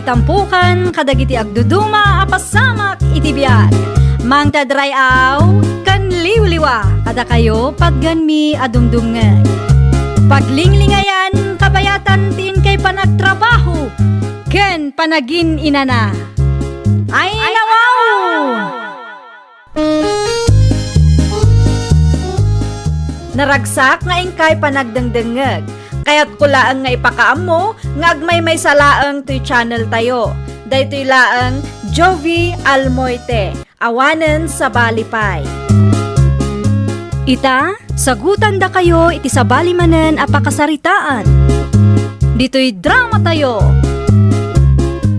tampukan kadagiti agduduma apasamak iti biag. Mangtadrayaw kan liwliwa kada kayo pagganmi adumdumngeg. Paglinglingayan kabayatan tin kay panagtrabaho ken panagin inana. Ay nawaw! Naragsak nga ingkay panagdengdengeg. Kaya't kulaang nga ipakaam mo, nga agmay salaang to'y channel tayo. Daytoy laang Jovi Almoite, awanen sa balipay. Ita, sagutan da kayo iti sa balimanen apakasaritaan. Dito'y drama tayo.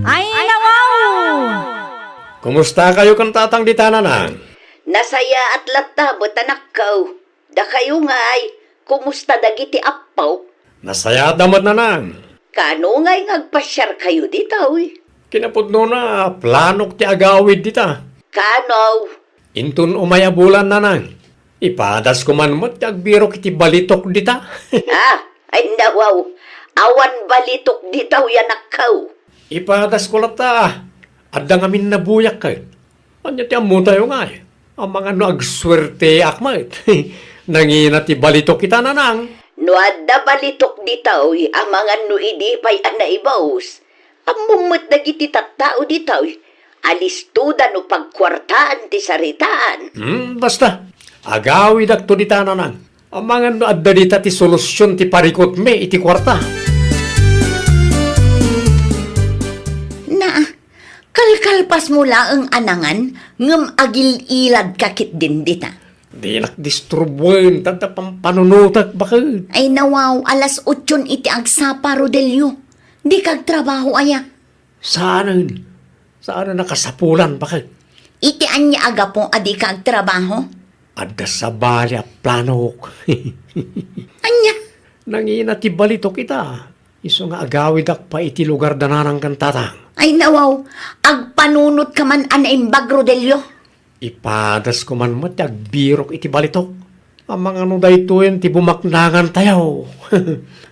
Ay nawaw! Kumusta kayo kan tatang ditananang? Nasaya at latabot anak ko. Da kayo nga ay, kumusta dagiti appaw? Nasaya damot nanang. Kano nga'y ngagpasyar kayo dito eh? Kinapudno na planok ti agawid dita. Kano? Intun umayabulan nanang. Ipadas ko man mo't agbiro kiti balitok dita. Ay nawaw. Awan balitok dito yan akaw. Ipadas ko lata. Adda ngamin nabuyak kayo. Anya ti amu tayo nga eh. Ang mga no agswerte akmat. Nangina ti balitok kita nanang. No adda balitok dito eh, ang mga no idipay anaibaws. Ang mumot dagiti tattao dito eh. Alistuda no pagkwartaan ti saritaan. Basta. Agawid akto dita nanang. Ang mga no adda dita ti solusyon ti parikot me iti kwarta. Kalkalpas mo laang anangan, ngem agil ilad kakit din dita. Di nakdistrubwen, tanda pang panunutak bakit? Ay nawaw, alas 8 iti agsapa, Rodelio. Di kag trabaho aya. Saan nakasapulan bakit? Iti anya aga pong adi kag trabaho. Adda sa balya planok. Anya? Nangina ti balito kita. Iso nga agawid ak pa iti lugar danarang kan tatang. Ay nawaw, agpanunot ka man anaimbag, Rodelio. Ipadas ko man mo ti agbirok iti balitok. Ang mga no daytoyen ti bumaknangan tayo.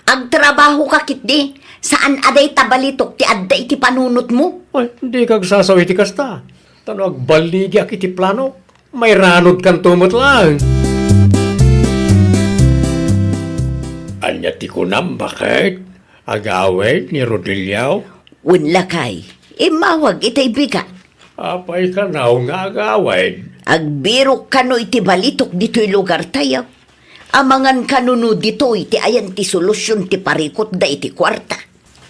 Agtrabaho ka kitdi. Saan aday tabalitok ti adda iti panunot mo? Ay, hindi kag sasaw iti kasta. Tano agbaligi ak iti planok. May ranod kan tumot lang. Anya ti kunam bakit? Agawid ni Rodilio? Unlakay, imawag itay biga. Apay ka na nga agawid. Agbirok kano iti balitok dito'y lugar tayo. Amangan kanuno dito iti ayan ti solusyon ti parikot da iti kwarta.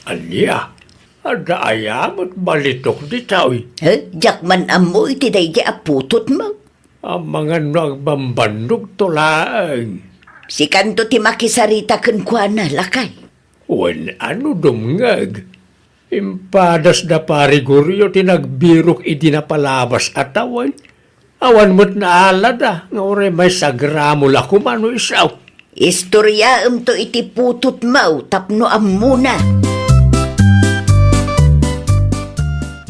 Anya? Ada ayamot balitok di tawi. Jakman amo iti daydi aputot mo. Ang mga nagbambandog tulaan. Si kanto ti makisarita kenkwana lakay. Wen ano dumngag? Impadas da pariguryo tinagbirok iti napalabas atawan. Awan mo't naalada nga ore may sagramo lakumano isaw. Istorya to iti putot mo tapno amuna.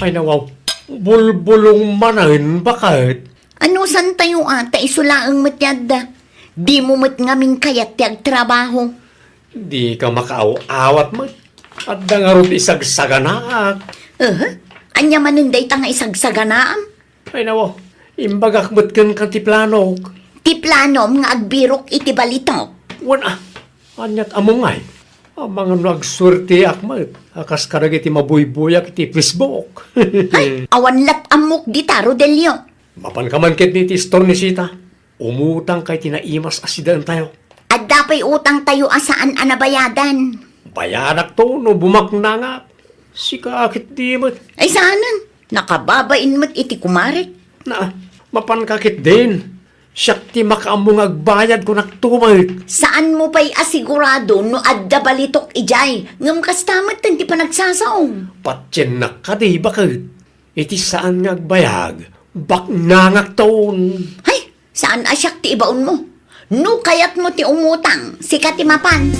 Ay nawaw, bulbulong manahin bakit? Ano san tayo ata isulaang matyada? Di mo mat ngaming kayat ti agtrabaho. Di ka makaaw-awat mo. At dangarot isagsaganaak. Anya maninday ta nga isagsaganaam? Ay nawaw, imbagak mo't kan kantiplanog. Ti planom nga agbirok iti balitok. Wana, anyat amungay. Ang mga nagswerte akmat. Akas karag iti mabuybuyak iti Facebook. Ay, awan lat amok di taro delyo. Mapan ka man ket ni ti store ni Sita. Umutang kay tinaimas asidan tayo. At dapay utang tayo asaan anabayadan. Bayanak to no bumaknangak. Sikakit di mo't. Ay saanan, nakababain mo't iti kumarik. Na, mapan kakit din. Siyak ti makaamong agbayad ko nagtumay. Saan mo pa'y asigurado no adda balitok ijay? Ngam kastamat tan ti panagsasaong. Patyen na ka di bakit? Iti saan nga agbayag? Baknangak taon. Hay, saan asyak ti ibaon mo? No kayat mo ti umutang, sikat ti mapan.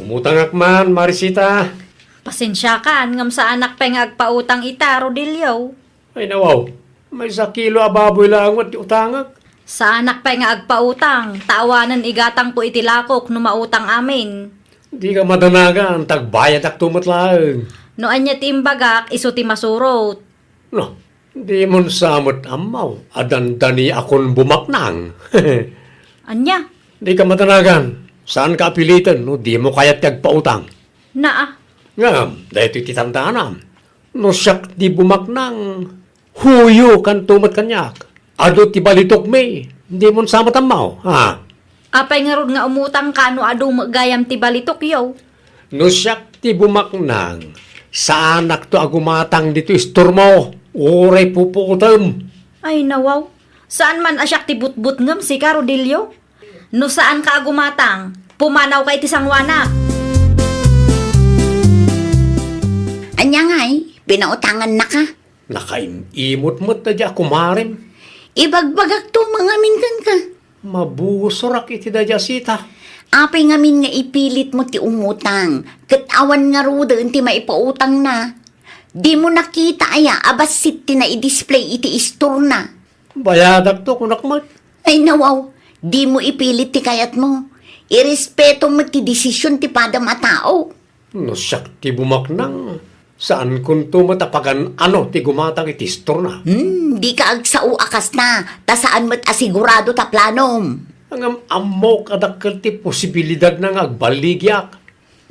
Umutang akman, Marisita. Pasensya ka, ngam sa anak pa nga agpautang ita, Rodelio. Ay nawaw, may sa kilo ababoy lang at utangak. Sa anak pa nga agpautang, taawanan igatang ko itilakok no mautang amin. Di ka madanagan, tagbayad ak tumatlaang. No anya ti imbagak, iso ti masurot. No, di mon samot amaw, adandani akon bumaknang. Anya? Di ka madanagan, saan ka apilitan, no, di mo kaya tagpautang. Naa. Nga, dahil ito'y titandaanam. No siyak di bumaknang, huyo kan tumat kanyak. Ado ti balitok me, di mon samot amaw, ha? Apay nga ron nga umutang ka no adu magayam ti balitok yaw. No siyak ti bumaknang, sa anak to agumatang dito istor mo, oray pupukutam. Ay nawaw. Saan man asyak ti butbut ngam si Carodillo? No saan ka agumatang? Pumanaw kay ti sangwana. Anya nga'y, pinautangan na ka. Nakaimot-mot na dya kumarim. Ibagbagak to mga minkan ka. Mabusorak iti da dya sita. Apay ngamin nga ipilit mo ti umutang. Katawa nga ruda ti maipautang na. Di mo nakita aya, abasit ti na i-display iti istor na. Bayadak to kunakmat. Ay nawaw, di mo ipilit ti kayat mo. Irespeto mo ti desisyon ti padam a tao. No siyak ti bumaknang. Saan kun to matapagan ano ti gumatang iti istor na. Di ka agsao akas na, ta saan mo't asigurado ta planom. Ang amo kadakkel ti posibilidad na nga agbaligyak.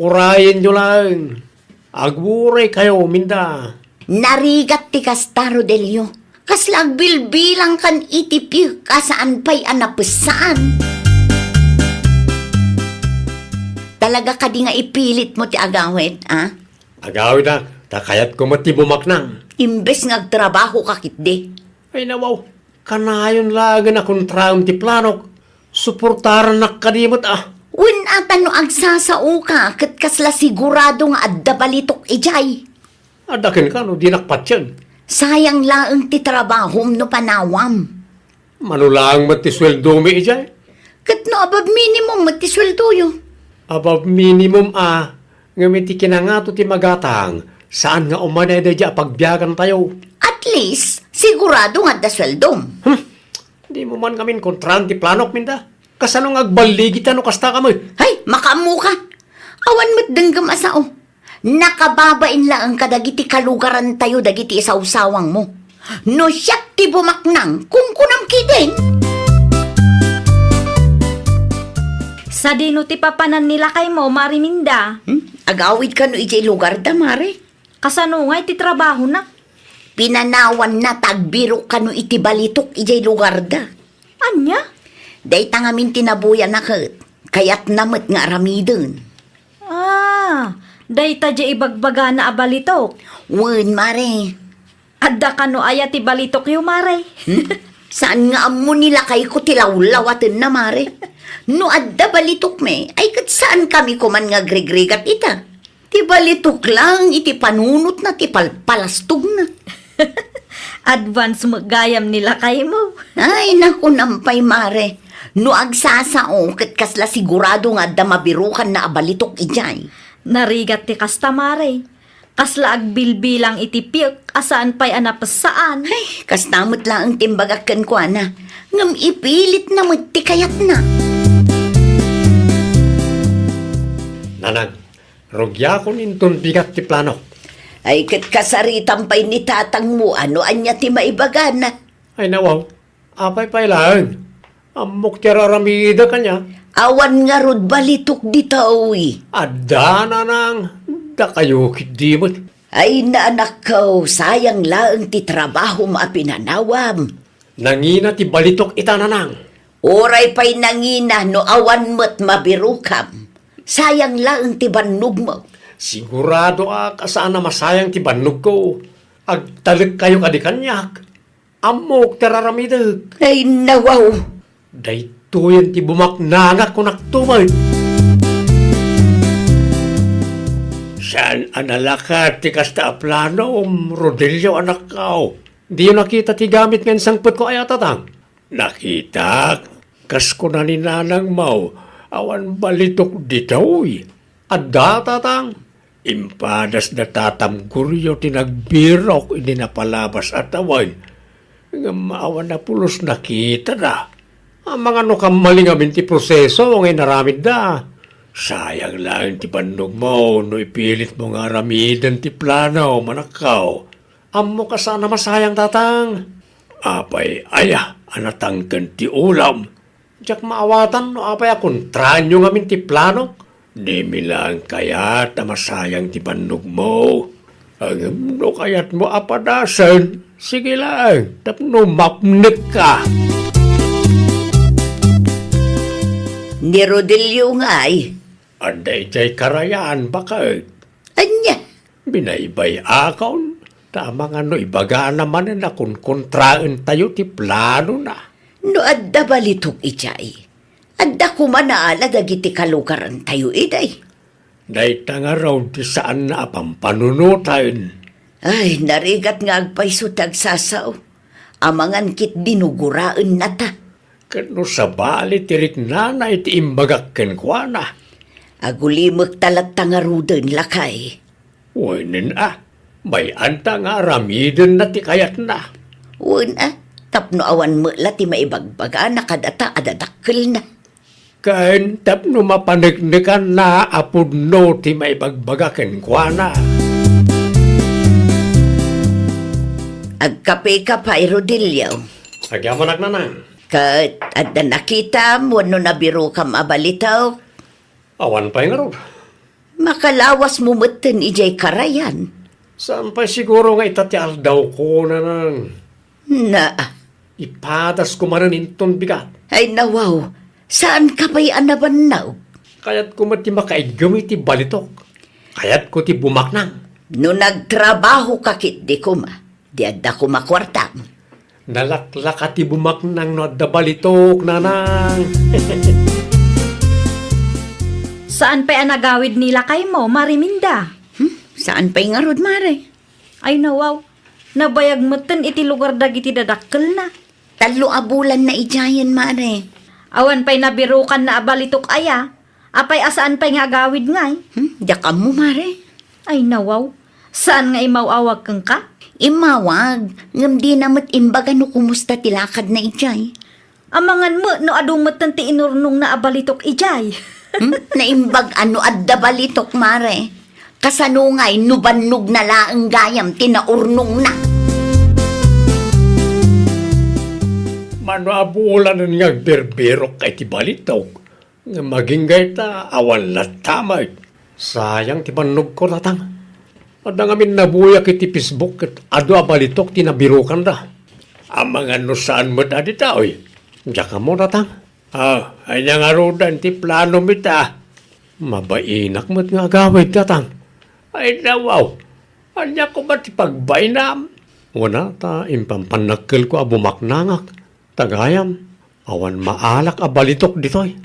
Urayin nyo lang. Agburay kayo, minda. Narigat ti kastaro delyo. Kaslag bilbilang kan itipi kasaan pa'y anapesaan. Talaga ka di nga ipilit mo ti agawid, ha? Agawid na, takayat ko mati bumaknang. Imbes nga agtrabaho ka kitdi. Ay nawaw, kanayon laga na kontraon ti planok. Suportaran na kadimot ah. Win ata no agsasao ka, kat kasla sigurado nga adda balitok ijay. Adakin ka no, di nakpatsyan. Sayang laeng ti trabahom no panawam. Manulang mati sweldo mi ijay. Kat no above minimum matisweldo yo. Above minimum ah, ngamiti kinangato ti magatang. Saan nga umanay da dya pagbiyagan tayo? At least, sigurado nga da sweldom. Di mo man kami kontraon ti planok minda. Kasanong agbaligit ano kasta ka mo? Hay, makaamu ka. Awan mo't denggam asao. Nakababain lang ang kadagiti kalugaran tayo dagiti isaw-sawang mo. No siyak ti bumaknang kung kunam kiden. Sa dino ti papanan nila kay mo, Mariminda. Agawid ka no ijay lugar da, mare. Kasano nga iti trabaho na? Pinanawan na tagbiro ka no iti balitok ijay lugar da. Anya? Day tangamin tinabuya na kat. Kayat namit nga aramidon. Ah, day ta di ibagbaga na abalitok. Wen, mare. Adda ka no aya ti balitok yu, Mare. Saan nga amo nila kay ko tilawlawatin na, mare? No adda balitok me, ay kat saan kami kuman nga grigrigat ita? Ti balitok lang, iti panunot na, ti palpalastog na. Advance magayam nila kay mo. Ay, naku nampay, mare. No agsasao, kat kasla sigurado nga adda mabirukan na abalitok ijay. Narigat ti kasta, Mare. Kasla agbilbilang iti piyok, asaan pa'y anapasaan. Ay, kastamot lang ang timbagakan ko, na. Ngam ipilit na ti kayat na. Nanang, rugya ko ninton bigat ti planok. Ay, kat kasaritan pa'y ni tatang mo, ano anya ti maibagana. Ay nawaw, apay pay lang. Amok tiraramida kanya. Awan nga rod balitok di taoy. Adda nanang, da kayo kidimot. Ay naanak ko, sayang lang ti trabaho maapinanawam. Nangina ti balitok ita nanang. Oray pa'y nangina no awan mo't mabirukam. Sayang lang ti bannog mo. Sigurado kasaan na masayang ti bannog ko. Agtalik kayo kadikanyak. Amok teraramidag. Ay nawaw. Dayto yan ti bumaknangak ko naktumay. Saan analakat ti kasta aplano Rodelio anak kao. Di yun nakita ti gamit ngayon sangpot ko ay atatang. Nakita, kas ko na ni nanang mau. Awan balitok ditoy. Adda tatang. Impadas na tatamguryo tinagbirok hindi napalabas at awan. Nga maawan na pulos nakita na. Ang mga no kamaling amin ti proseso, ngay naramid da. Sayang lang ti pannog mo, no ipilit mo nga ramidan ti plano, manakaw. Amo ka sana masayang tatang. Apay, aya, anatangkan ti ulam. Diyak maawatan no apay akong tranyo ngamin ti plano. Di mi lang kayat na masayang ti pannog mo. Ang no kayat mo apadasan. Sige lang, tapno mapnik ka. Ni Rodelio nga ay. Anday jay karayaan baka Anya, binaybay akon. Tama nga no ibaga naman na kung kontraan tayo ti plano na. no adda balitok ijay. Adda kumanaala dagiti kalukaran tayo iday. Dahita nga raw ti saan na pampanunutan. Ay, narigat nga agpayso tagsasaw. Amangan kit dinuguraan na ta. Kano sa bali tirik nanay ti imbagak kenkwana. Agulimag talat tangaruden lakay. Winin may anta nga ramiden na ti kayat na. Una, tapno awan mo ti maibagbaga na kadata adadakkel na. Kain tapno mapanagnikan na apod no ti maibagbaga kenkwana. Agkape ka pa, Rodelio. Agyaman nagnanang. Kat adda nakita mo no nabiro ka mabalitaw. Awan pa nga raw. Makalawas mo meten ijay karayan. Saan pa siguro nga itatial daw ko na nang Na, ipatas ko maran inton bigat. ay nawaw, saan ka pa'y anabannaw? Kaya't ko mati makaigami ti balitok. Kaya't ko ti bumaknang. No nagtrabaho kakit di ko ma, di adda ko makwartam. Nalaklaka ti bumaknang no adda balitok nanang. Saan pa anagawid nila kay mo, Mariminda? Saan pa'y nga rod, mare? Ay nawaw, nabayag moten iti lugar dagiti dadakkel na. Talo abulan na ijayan, mare. Awan pa'y nabirukan na abalitok aya. Apay asaan pa'y nga agawid ngay. Dakam mo, mare. Ay nawaw, saan nga imawawag kang ka? Imawag, ngam di namat imbaga no kumusta tilakad na ijay. Amangan mo no adumatan ti inurnong na abalitok ijay. Naimbag ano adda balitok, mare. Kasanungay nubannog na laang gayam tinaurnong na. Mano abulan nga berbero kay ti balitok. Nga maging gayta awan latamay. Sayang ti panog ko tatang. Ada ngamin nabuyak iti Facebook at ado abalitok tinabirukan da. Amang ano saan mo da di taoy. Diyan ka mo tatang. Ay nga rodan ti plano mita. Mabainak mo't nga agawid tatang. Ay nawaw. Anya ko ba ti pagbainam? Wana ta impampanakil ko abumaknangak. Tagayam. Awan maalak abalitok ditoy.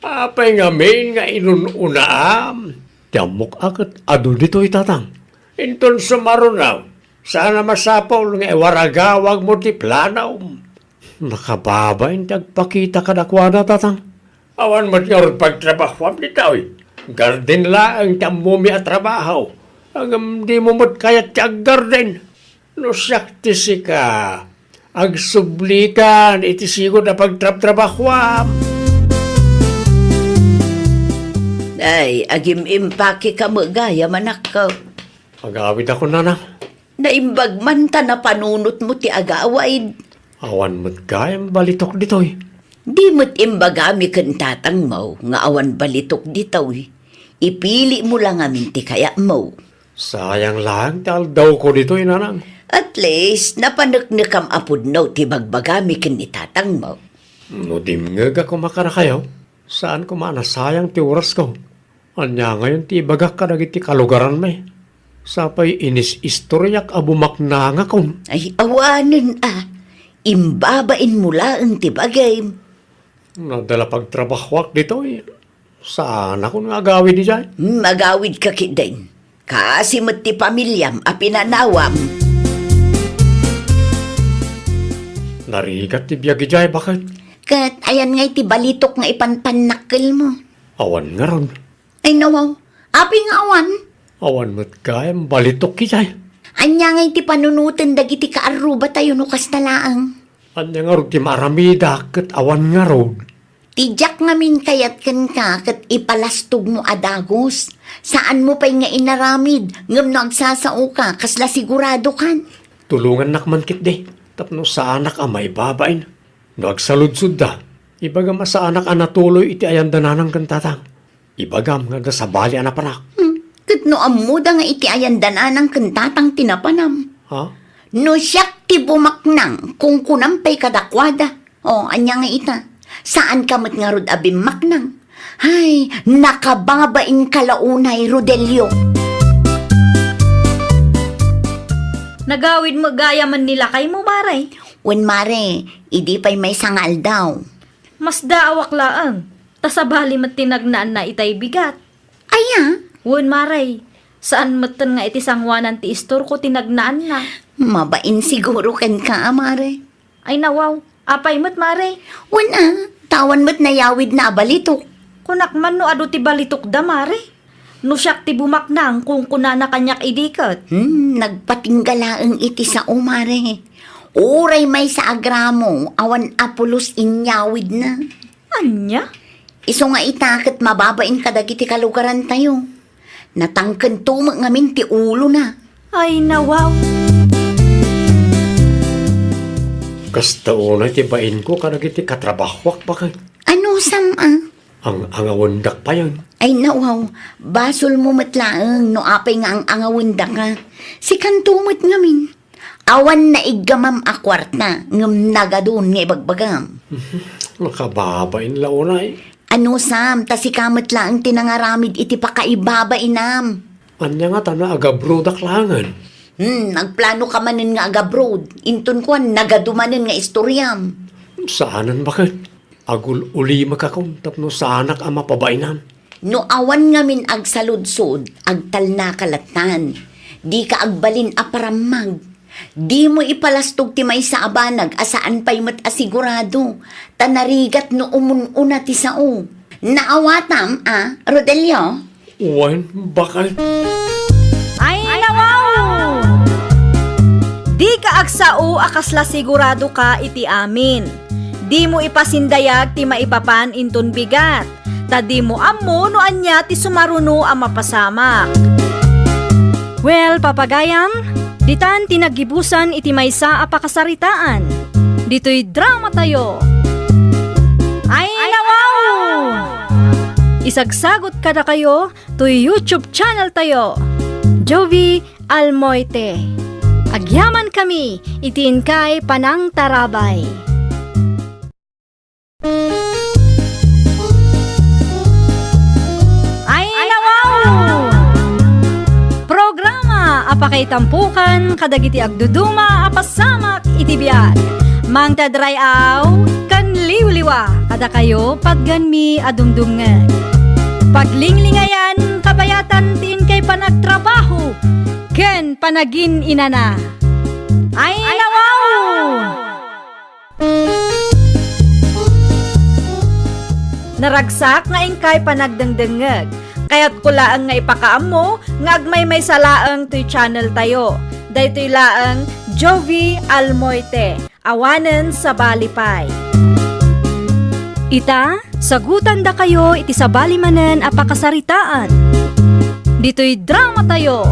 Apay nga main nga inununaam. Tiamok akat ado ditoy tatang. Inton sumarunaw. Sana masapaw nga iwaragawag mo ti planaw. Nakababain tagpakita kadakwana tatang. Awan mo't nga rin pagtrabahwam ni tao. Garden laang tamumi at trabaho. Ang di mo mo't kayat tiyag garden. No sakti si ka. Agsublikan iti sigod na pagtrabahwam. Ay, agim impake ka mo gaya manakaw. Agawid ako nanang. Naimbag man ta na panunot mo ti agawaid. Awan mo't gayam balitok ditoy. Di mo't imbagami kan tatang mo, nga awan balitok ditaw. Ipili mo lang amin ti kaya mo. Sayang lang tal daw ko ditoy nanang. At least, napanagnikam apod no ti bagbagami kan ni tatang mo. No dimngag ako makarakayaw. Saan ko manasayang ti oras ko? Anya ngayon ti bagak ka dagiti kalugaran may. Sapay inis istoryak abumaknanga kon. Ay, awanan Imbabain mo lang ti bagay. Nadala pagtrabahwak dito eh. Saan ako nga agawid di dyan? Magawid ka kidain. Kasi mo't ti pamilyam a pinanawam. Narigat ti biyagi dyan bakit? Kat ayan nga ti balitok nga ipanpanakil mo. Awan nga ron. Ay nawaw, api nga awan. Awan mo't kayam balitok ki dyan. Anya nga ti panunutan dagiti kaaruba tayo no kas talaang. Anya nga ron ti maramida kat awan nga ron. Tijak ngamin kayat kan ka kat ipalastog mo adagos. Saan mo pa'y nga inaramid, ngam nagsasao ka, kasla sigurado kan. Tulungan nakman kit de. Tapno sa anak may babain. No agsaludsud da. Ibagam sa anak natuloy iti ayandananang kantatang. Ibagam nga da sa bali anapanak. Kat no amuda nga iti ayandanan ng kantatang tinapanam. Ha? No siyak ti bumaknang kung kunampay kadakwada. O, anya nga ita. Saan ka mat nga rod abim maknang? Ay, nakababain kalaunay, Rodelio. Nagawid mo gaya man nila kay mo, Maray. Wen mare, idi pa'y may sangal daw. Mas daawak laang. Tasabali mat tinagnaan na itay bigat. Aya, Wen, Maray. Saan matan nga iti sangwanan ti istor ko tinagnaan na. mabain siguro kan ka, mare. Ay nawaw. Apay mat, Maray. Wen tawan mo't nayawid na abalitok. Kunak man no ado ti balitok da, Maray. No siyak ti bumaknang kung kuna na kanyak idikat. Nagpatinggalaang iti sa umare. Uray may sa agramo, awan apulos inyawid na. Anya? Iso nga itakot mababain kadagiti kalugaran tayo. Natangken tumak ngamin ti ulo na. Ay nawaw. Kasta unay ti bain ko kanagiti katrabahwak bakit. Ano sama? Ang angawandak pa yan. Ay nawaw, basol mo matlaang no apay nga ang angawanda ka. Si kantumot ngamin. Awan na igamam a kwarta ngam nagadun nga ibagbagam. Nakababain launay. Ano sam, ta si kamat laang tinangaramid iti pakaibaba inam. Anya nga tana agabrodak langan. Nagplano ka manin nga agabroad. Inton ko nagadumanin nga istoryam. Saanan bakit? Agul uli makakong tapno sa anak ang mapabainan. No awan ngamin agsaludsod, agtal na kalatan. Di ka agbalin aparamag. Di mo ipalastog ti may sa abanag asaan pa'y mat asigurado. Tanarigat no umununa ti sao. Naawatam, Rodelio? Uwan, bakit? Ay nawaw! Di ka agsao akasla sigurado ka iti amin. Di mo ipasindayag ti maipapan inton bigat. Ta di mo ammo no anya ti sumaruno ang mapasamak. Well, papagayam, ditan tinagibusan iti maysa a pakasaritaan. Dito'y drama tayo. Ay nawaw! Isagsagot kada kayo to YouTube channel tayo. Jovi Almoite. Agyaman kami, itiin kay Panang Tarabay. Ay nawaw! Programa apakay tampukan kadagiti agduduma apasamak iti biag. Mang tadrayaw kan liwliwa kada kayo pagganmi adumdumngeg. Paglinglingayan kabayatan tiin kay panagtrabaho ken panagin inana. Ay nawaw! Naragsak nga ingkay panagdengdengeg. Kaya't kulaang nga ipakaammo nga agmay may salaang to'y channel tayo. Daytoy laang Jovi Almoite. Awanen sa Balipay. Ita, sagutan da kayo iti sa balimanen a pakasaritaan. Dito'y drama tayo.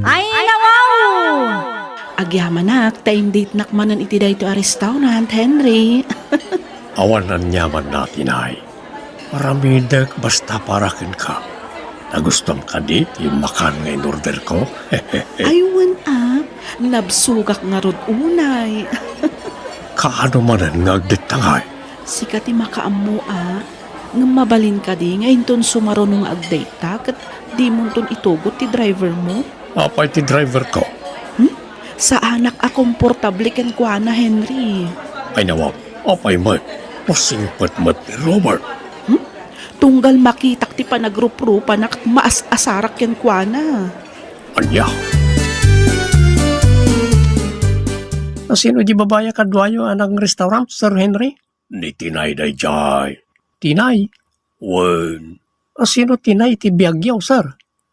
Ay nawaw! Agyamanak, time date nakmanan iti dayto a restaurant, Henry. Awanan nyaman natin ay. Maramidag basta parakin ka. Nagustom ka di, yung makan nga in order ko. Aywan nabsugak nga rod unay. Kaano man ang nagditangay. Sikati makaammo ngam mabalin ka di, ngayon ton sumarunong agdate ta, kat di mo ton itugot ti driver mo. Apay ti driver ko. Sa anak a komportable ken kwa na, Henry. Ay nawag, apay mo. Pasingpat mat ni Robert. Tunggal makitak ti panagrup-rupan at maas-asarak ken kwa na. Anya. Sino di babaya kadwayo anang restaurant, Sir Henry? Ni Tinay day jay. Tinay? Wen. Sino Tinay ti biyagyaw, sir?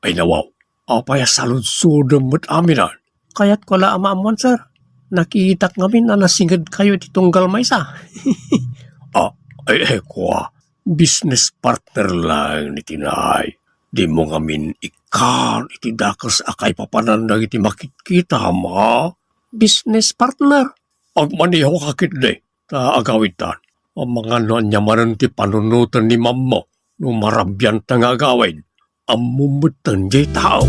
Ay nawaw. Apay salud-sudom mo't aminan. Kaya't ko la amaamon, sir. Nakitak ngamin na nasingad kayo ti tunggal maysa. Ay, kwa, business partner lang ni tinay. Di mo ngamin ikan, iti dakas akay papanandag iti makikita ma. Business partner. Agmaniho kakit de, ta agawitan. Ang mga noanyamanan ti panunutan ni mammo, no marabyan ta nga agawin. Ang mumutan jay tao.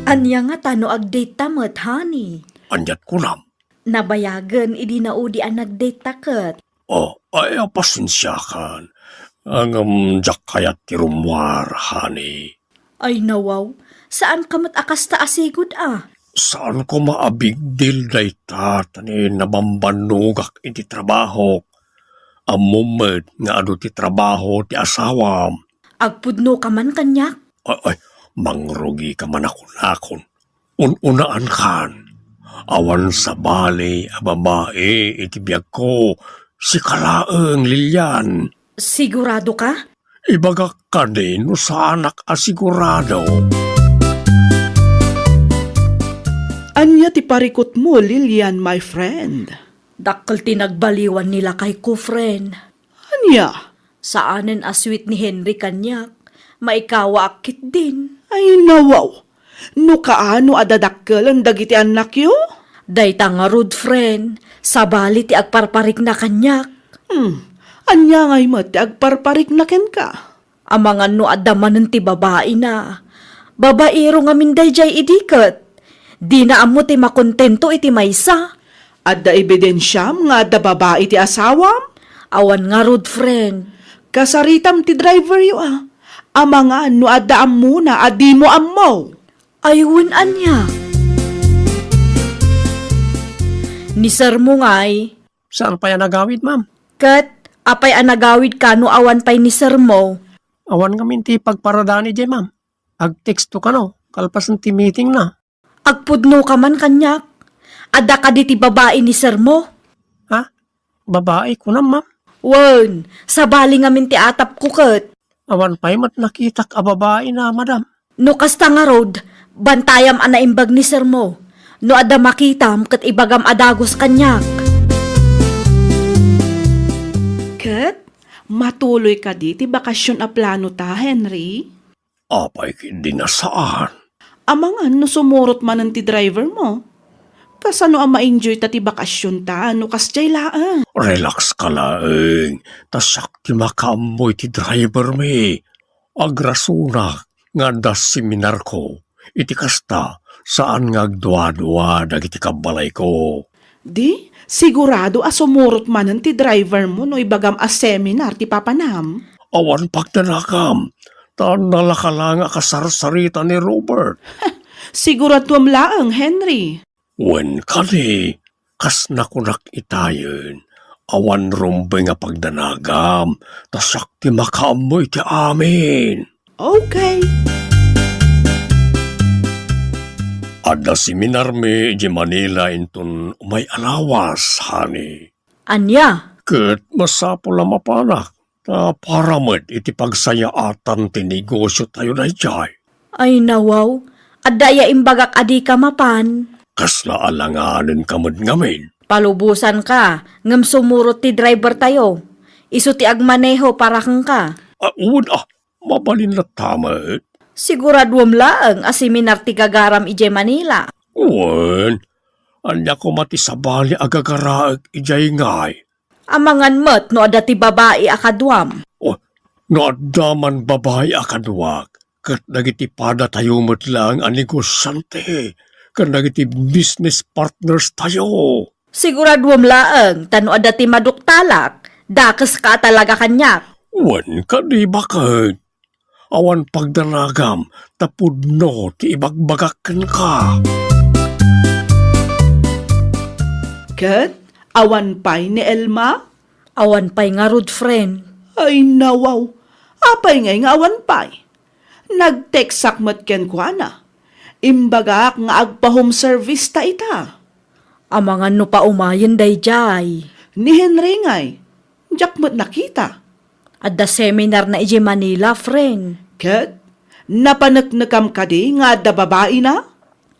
Anya nga tano ag-date ta met, honey. Anyat ko nam. Nabayagan idi naudi ang nag-date taket. Oh, ay pasensya kan. Ang jak kayat ti rumwar, honey. Ay nawaw, saan ka mat akas ta asigod ah? Saan ko maabig deal day tani nabambanugak iti trabaho. Ang moment nga ado ti trabaho ti asawam. Agpudno ka man kanyak? Ay, mangrugi ka man akon. Ununaan kan. Awan sa bali a babae iti biyag ko. Si Kalaeng Lilian. Sigurado ka? Ibagak ka din no sa anak asigurado. Anya ti parikot mo, Lilian, my friend. Dakkel tinagbaliwan nila kay ko, friend. Anya? Saanen aswit ni Henry kanyak, maikawa akit din. Ay nawaw. No kaano adadakkel ang dagiti anak yo? Dayta nga rud, friend, sabali ti agparparik na kanyak. Anya ngay mo ti agparparik na ken ka. Amangan no adamanen ti babae na. Babaero nga minday jay idiket. Di na amo ti makontento iti maysa. Adda ebidensyam nga adda babae ti asawam? Awan nga rud, friend. Kasaritam ti driver yo ah. Amangan no adda ammo na adi mo ammo. Ayun anya. Ni sir mo ngay, Saan pa yan nagawid, ma'am? kat apay anagawid ka no awan pay ni sir mo. Awan kami ti pagparadani jay, ma'am. Ag-texto ka no, kalpasan ti meeting na. Agpudno ka man kanyak. Ada ka di ti babae ni sir mo. Ha? Babae ko na, ma'am. Wen, sabali nga min ti atap ko kat. Awan pa'y mat nakitak a babae na, madam. No kasta nga rod, bantayam anaimbag ni sir mo. No ada makitam kat ibagam adagos kanyak. Ket, matuloy ka di ti bakasyon a plano ta, Henry? Apay hindi na saan. Amangan no sumurot man ang ti driver mo. Kasano ang ma-enjoy ta ti bakasyon ta, no kasjay laang. Relax ka laeng. Tasak ti makamoy ti driver me. Agrasunak nga das seminar ko. Iti kasta saan nga agdwa-dwa dagiti kabalay ko. Di, sigurado a sumurot man ang ti driver mo no ibagam a seminar ti papanam. Awan pagdanakam. Taan nalakalanga kasarsarita ni Robert. Sigurado am laang, Henry. Wen kani, kas nakunak itayon. Awan rumbay nga pagdanagam. Tasak ti makaamoy ti amin. Okay. Ada seminar me di Manila inton may alawas, honey. Anya? Ket masapo la mapanak. Ta paramet iti pagsayaatan ti negosyo tayo na jay. Ay nawaw, adaya imbagak adi ka mapan. Kas naalanganin kamad ngamin. Palubusan ka, ngam sumurot ti driver tayo. Isu ti agmaneho para kang ka. Mabalin na tamat. Siguraduam laang a seminar ti gagaram ije Manila. Wen, anya ko mati sabali agagaraag ijay ngay. Amangan met no ada ti babae akadwam. No adaman babae akaduwag. Kat nagiti pada tayo lang ang negosyante. Kat nagiti business partners tayo. Siguraduam laang tano ada ti maduktalak. Dakas ka talaga kanyak. Wen ka di bakit? Awan pagdanagam, tapudno ti ibagbagakan ka. Ket, awan pay ni Elma? Awan pay nga rud, friend. Ay nawaw, apay ngay nga awan pay. Nag-text mat ken kwa na. Imbagak nga agpa-home service ta ita. Amangan no pa umayen dayjay. Ni Henry ngay, jakmat nakita. Adda seminar na ije Manila, friend. Ket, napanaknakam ka di nga adda babae na?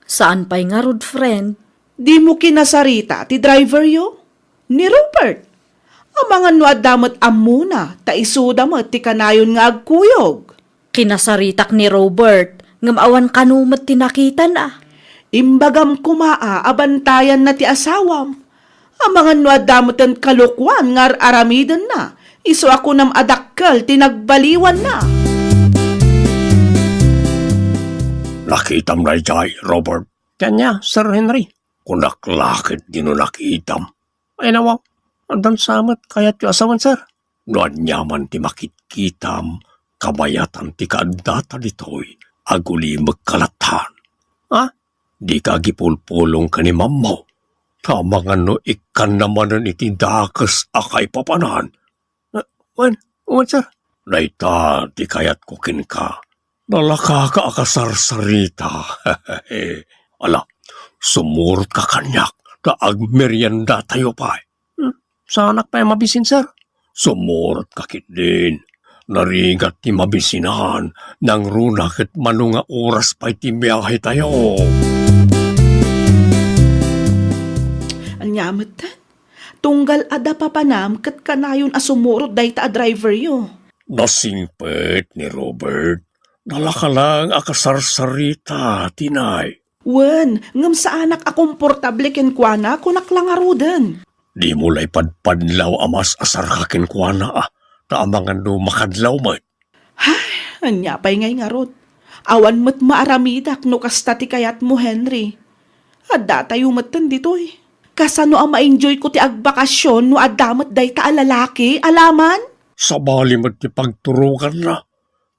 Saan pay nga rud, friend? Di mo kinasarita ti driver yo? Ni Rupert. Ang mga nuadamot amuna, ta isuda mo ti kanayon nga agkuyog. Kinasaritak ni Robert, ngamawan kanumat tinakitan ah. Imbagam kumaa, abantayan na ti asawam. Ang mga nuadamotan kalukwan ngar aramidan na. Iso ako nam adakkel tinagbaliwan na. Nakitam na ijay, Robert. Kanya, Sir Henry. Kunaklakit di no nakitam. Ay nawaw, andan samat kaya't yu asawan, sir. Noan nyaman ti makitkitam, kabayatan ti kaadata ditoy, aguli magkalatan. Ha? Di ka gipulpulong ka ni mamaw. Tamang ano ikan naman iti dakas akay papanan. Wan, sir. Naita, di kayat kukin ka. Nalaka ka akasarsarita. Ala, sumurot ka kanyak na agmerienda tayo pa. Sanak pa mabisin, sir. Sumurot ka kit din. Narigat ti mabisinan nang runakit manunga oras pa iti biyahe tayo. Anyamatan, tunggal ada papanam kat kanayon asumurot day ta a driver yo. Nasingpet ni Robert. Nalaka lang akasarsarita, tinay. Wen, ngam sa anak a komportable ken kuana kunak lang arudan. Di mo lay padpadlaw amas asar kakin kwa na taamangan no makadlaw mat. Anya pa'y ngay ngarod. Awan mo't maaramidak no kasta ti kayat mo, Henry. Adda tayo matan ditoy. Kasano ang ma-enjoy ko ti agbakasyon no adamat day ta alalaki, alaman? Sa bali mat ti pagturukan na.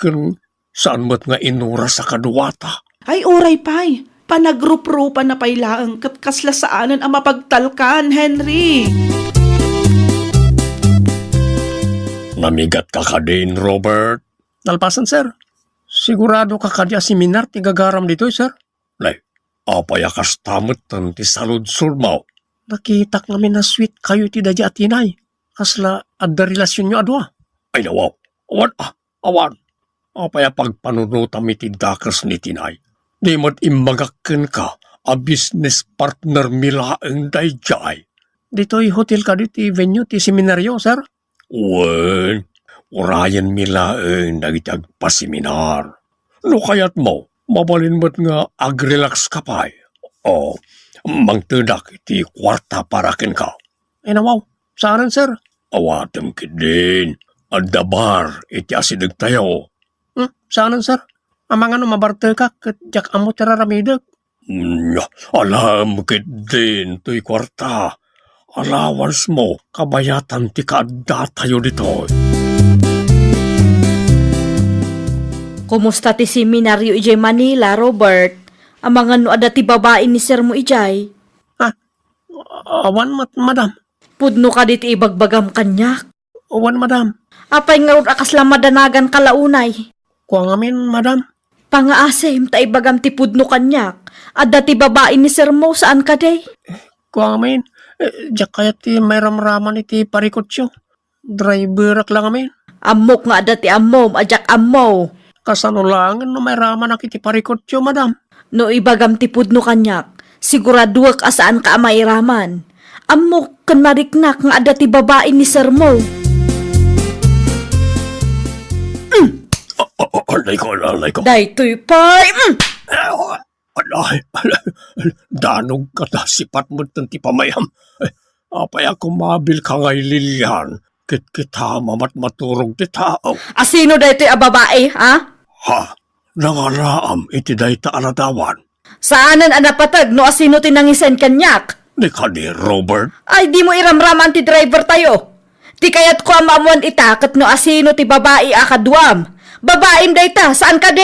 Ken saan mat nga inura sa kaduwata. Ay oray pa'y. Panagrup-rupa na pa'y laang kat kaslasaanan ang mapagtalkan, Henry. Namigat ka ka din, Robert. Nalpasan, sir. Sigurado ka kadya seminar ti gagaram dito, sir. Lay, apaya kastamot tan ti salud surmaw. Nakitak namin na sweet kayo ti dadya atinay. Kasla adda relasyon nyo adwa. Ay nawaw, awan. Apaya pagpanunutam iti dakas ni tinay. Di mo't imagakken ka a business partner milaeng dayjay. Dito'y hotel ka dito venue ti seminaryo, sir. Wen, urayan milaeng nagitag paseminar. No kayat mo, mabalin mo't nga agrelax ka pa'y. O, mangtedak iti kwarta parakin ka. Ay nawaw, saanan, sir? Awatem kidin, adda bar iti asidag tayo. Saanan, sir? Amang ano mabarte ka, kat jak amo teraramidag. Alam kit din, to'y kwarta. Allowance mo, kabayatan ti kaadda tayo dito. Kumusta ti seminaryo ijay Manila, Robert? Amang ano ada ti babae ni sir mo ijay? Awan madam. Pudno ka diti ibagbagam kanyak. Awan madam. Apay nga akas lang madanagan kalaunay. Kuang amin madam. Pangaasim ta ibagam ti pudno kanyak. Ada ti babae ni sir mo saan ka day? Kuang amin. Diyak kaya ti may ramraman iti parikotyo. Driver lang amin. Amok nga ada ti amom, ajak amo. Kasano lang no may raman ak iti parikotyo madam. No ibagam ti pudno kanyak, siguraduak asaan ka mairaman. Amok kan mariknak nga ada ti babae ni sir mo. Alay ko. Daytoy pay. Alay. Danog ka na sipat mo ti pamayam. Apay ako mabil ka ngay Lilian. Kita mamat maturog ti tao. Asino daytoy a babae, ha? Ha? Nangaraam iti dayta aladawan. Saanan ang napatag no asino tinangisen kanyak? Di ka ni Robert. Ay di mo iramraman ti driver tayo. Ti kayat ko amamuan itakat no asino ti babae akadwam. Babaim dayta, saan ka de?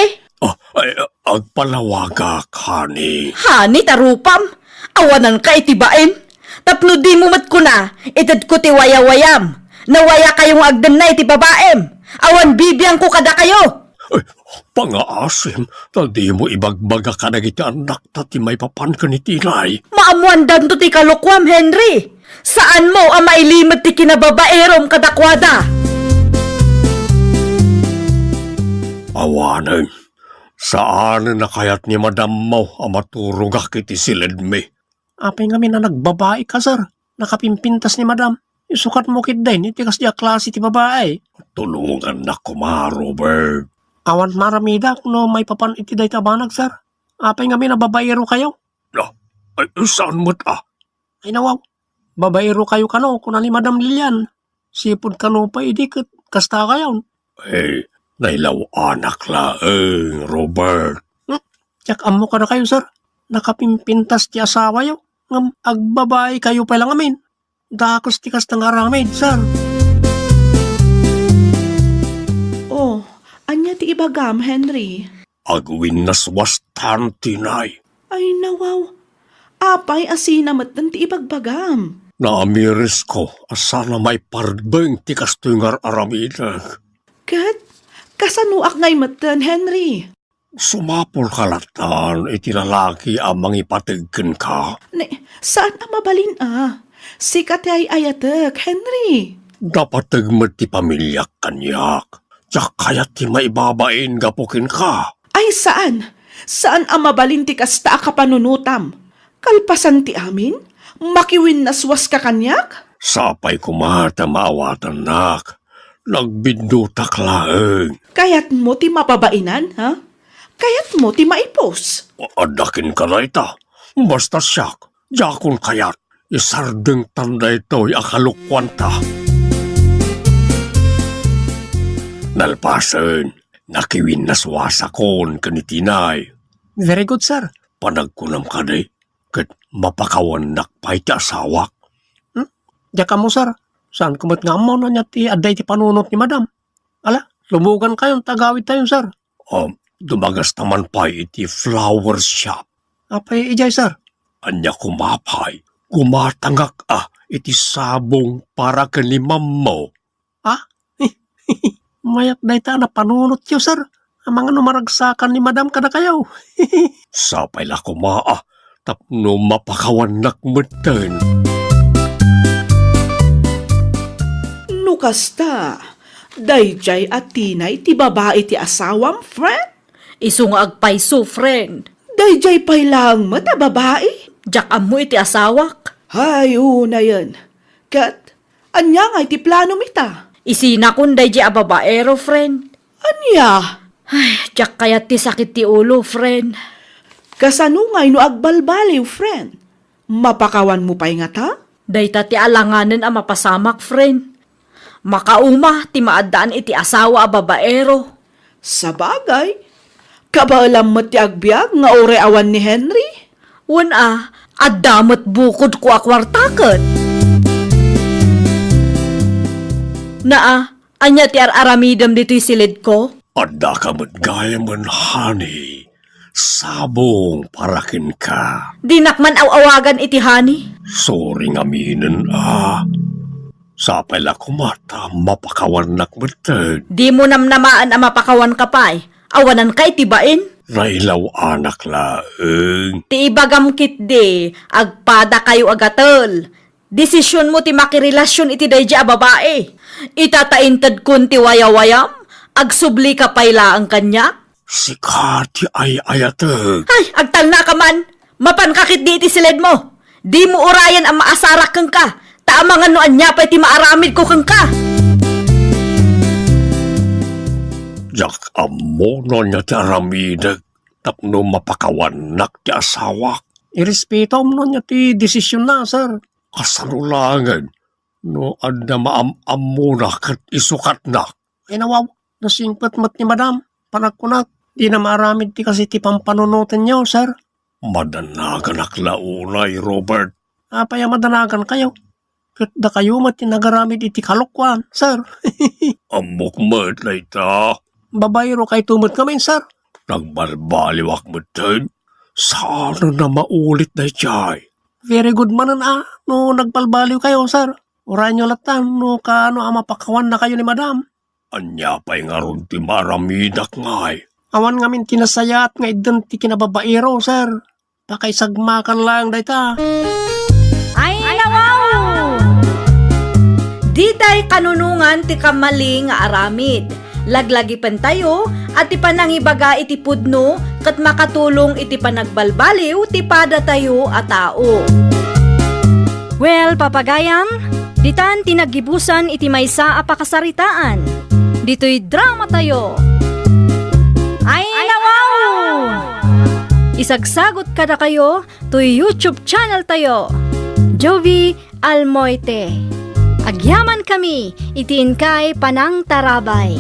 Agpalawaga ka ni. Hani tarupam, awanan ka itibain. Tapno di mo mat ko na, itad ko ti waya-wayam. Nawaya kayong agdanay ti babaem. Awan bibiyang ko kada kayo. Pangaasim, di mo ibagbaga ka na kita anak ti may papan ka ni tinay. Maamuan danto ti kalukwam, Henry. Saan mo ang mailimot ti kinababaerom kadakwada? Awanan, saan na kayat ni madam mo ang maturugak iti silid mi? Apay nga na nagbabae ka, sir. nakapimpintas ni madam. Isukat mo kit din, iti kas diya klase ti babae. Tulungan na ko ma, Robert. Awan maramidak no may papan iti day tabanag, sir. Apay nga babaero kayo. No, ay saan mo't Ay nawaw, babaero kayo kano kuna ni Madam Lilian. Sipod kano pa idikit, kasta kayo. Eh, nailaw anak laeng, Robert. Tiyak amo ka na kayo, sir. Nakapimpintas ti asawa yo. Ngam agbabae kayo pa lang amin. Dakos ti kas tangaramid, sir. Oh, anya ti ibagam, Henry? Agwin naswas tantinay. Ay nawaw, apay asinamat ng ti ibagbagam. Naamiris ko, asana may parbeng ti kas tungar aramidag. Kat, kasanuak ngay matan, Henry. Sumapol kalatan, itilalaki ang mangipatigkin ka. Saan ang mabalin Sikat ay ayatek, Henry. Dapat tagmat ti pamilya kanyak. Tsak kaya ti maibabain gapukin ka. Ay saan? Saan ang mabalin ti kasta kapanunutam? Kalpasan ti amin? Makiwin naswas ka kanyak? Sapay kumata maawatan nak. Nagbindutak laeng. Kayat mo ti mapabainan, ha? Kayat mo ti maipos. Adakin ka na ita. Basta siyak. Jakon kayat. Isardeng tanda ito'y akalukwanta. Nalpasen. Nakiwin naswasa kon kanitinay. Very good, sir. Panagkunam ka day. Kat mapakawan nakpay ti asawak. Diya mo, sir. Saan kumat nga mo na niya ti aday ti panunot ni madam? Ala, lumugan kayong tagawid tayo, sir. Dumagas naman pa iti flower shop. Apay ijay, sir? Anya kumapay. Kumatangak iti sabong para kanimam mo. Mayak day ta na panunot yo, sir. Ang mga numaragsakan ni madam kada kayo. Sapay la kumaa. Tapno mapakawan nakmatan. Nukasta, dayjay at tinay ti babae ti asawam, friend? Isu nga agpayso, friend. Dayjay pay lang mata babae? Jak amo iti asawak. Hay, una yan. Kat, anya nga iti plano mita? Isina kun day di ababaero, friend. Anya? Ay, jak kayat ti sakit ti ulo, friend. Kasanungay no agbalbaliw, friend. Mapakawan mo pa'y nga ta? Day ta ti alanganan ang mapasamak, friend. Makauma ti maadaan iti asawa a babaero. Sa bagay, kabaalam mo ti agbyag nga ore awan ni Henry? Wan adamot bukod ko akwartaket. Anya ti aramidam dito'y silid ko? Adda ka gaya man, honey. Sabong parakin ka. Dinakman awagan iti hani. Sorry nga minen, Sapay la kumata, mapakawan nakmatan. Di mo namnamaan ang mapakawan ka pa Awanan ka itibain. Nailaw anak laeng. Ti ibagam kit de, agpada kayo agatel. Desisyon mo ti makirelasyon iti dayja a babae. Itataintad kun ti wayawayam, agsubli ka payla ang kanya. Si Kati ay ayatag. Ay, agtalna ka man. Mapankakit di iti silid mo. Di mo urayan ang maasarak kang ka. Taamangan no anya pa iti maaramid ko kang ka. Jak amo no niya ti aramidag. Tapno mapakawan nak ti asawak. Irespeto mo no niya ti desisyon na, sir. Kasanulangan. No adda maam-am mo na kat isukat na. Ay nawaw, nasingpat mat ni madam. Panagkunak, di na maramid ti kasi ti pampanunutan niyo, sir. Madanagan aklaunay, Robert. Apaya madanagan kayo. Kat da kayo mat tinagaramid iti kalukwan, sir. Amok mat na ita. Babayro kay tumot kami, sir. Nagbarbaliwak mo din. Sana na maulit na ichay. Very good manan no nagbalbaliw kayo, sir. Urayan nyo latan, no kaano mapakawan na kayo ni madam. Anya pa'y nga ron ti maramidak ngay. Awan nga min tinasayat nga idan ti kinababaero, sir. Pakaisagmakan lang dayta. Ay, nawaw! Di day kanunungan ti kamali nga aramid. Laglagi pan tayo at ti panangibaga iti pudno kat makatulong iti panagbalbaliw ti pada tayo a tao. Well, Channel Papagayam, ditan tinagibusan iti maysa a pakasaritaan. Dito'y drama tayo. Ay nawaw! Isagsagot kada kayo to YouTube channel tayo. Jovi Almoite. Agyaman kami, itiin kay Panang Tarabay.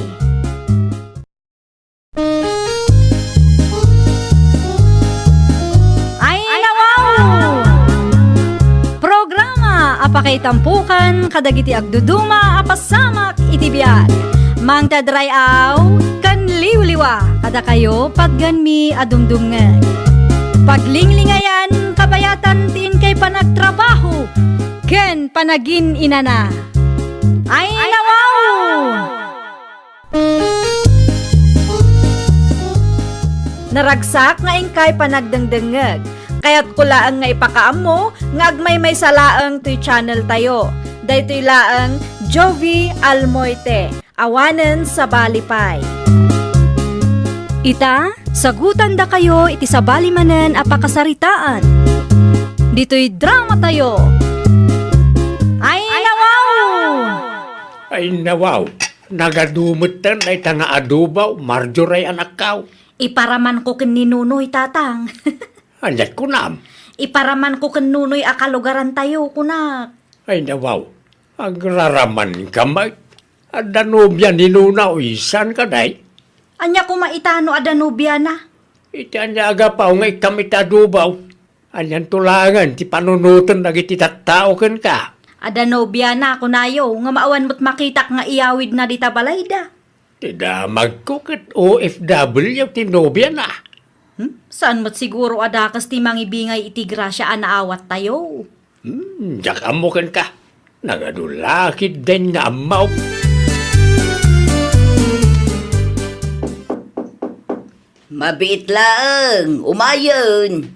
Ay nawaw! Programa apakay tampukan kadagiti agduduma apasamak iti biag. Mang tadrayaw kan liwliwa kada kayo pagganmi adumdumngeg. Paglinglingayan kabayatan tiin kay panagtrabaho ken panagin inana. Ay nawaw! Naragsak nga ingkay panagdengdengeg. Kaya't kulaan nga ipakaam nga agmay may salaang to'y channel tayo. Daytoy laang Jovi Almoite, awanen sa balipay. Ita, sagutan da kayo iti sa balimanen apakasaritaan. Dito'y drama tayo. Ay nawaw! Ay nawaw, nagadumutan ay tanga adubaw, Marjorie anak kao. Iparaman ko ken ni Nunoy tatang. Anyat ko nam. Iparaman ko ken Nunoy akalugaran tayo kunak. Ay nawaw, agraraman kamay. Adanobya ni Nunaw, isan ka day. Anya ko maitano adanubya na. Iti anya agapaw nga ikamit adubaw. Anyan tulangan, ti panunutan na iti tattao ken ka. Adanubya na kunayo nga maawan mo't makitak nga iyawid na dita balayda. Tida magkukit OFW tinobya na. Saan mo't siguro adakas ti mangibingay iti grasya anaawat tayo. Diyak amukan ka. Nagadulakit din na amaw. Mabit lang, umayon.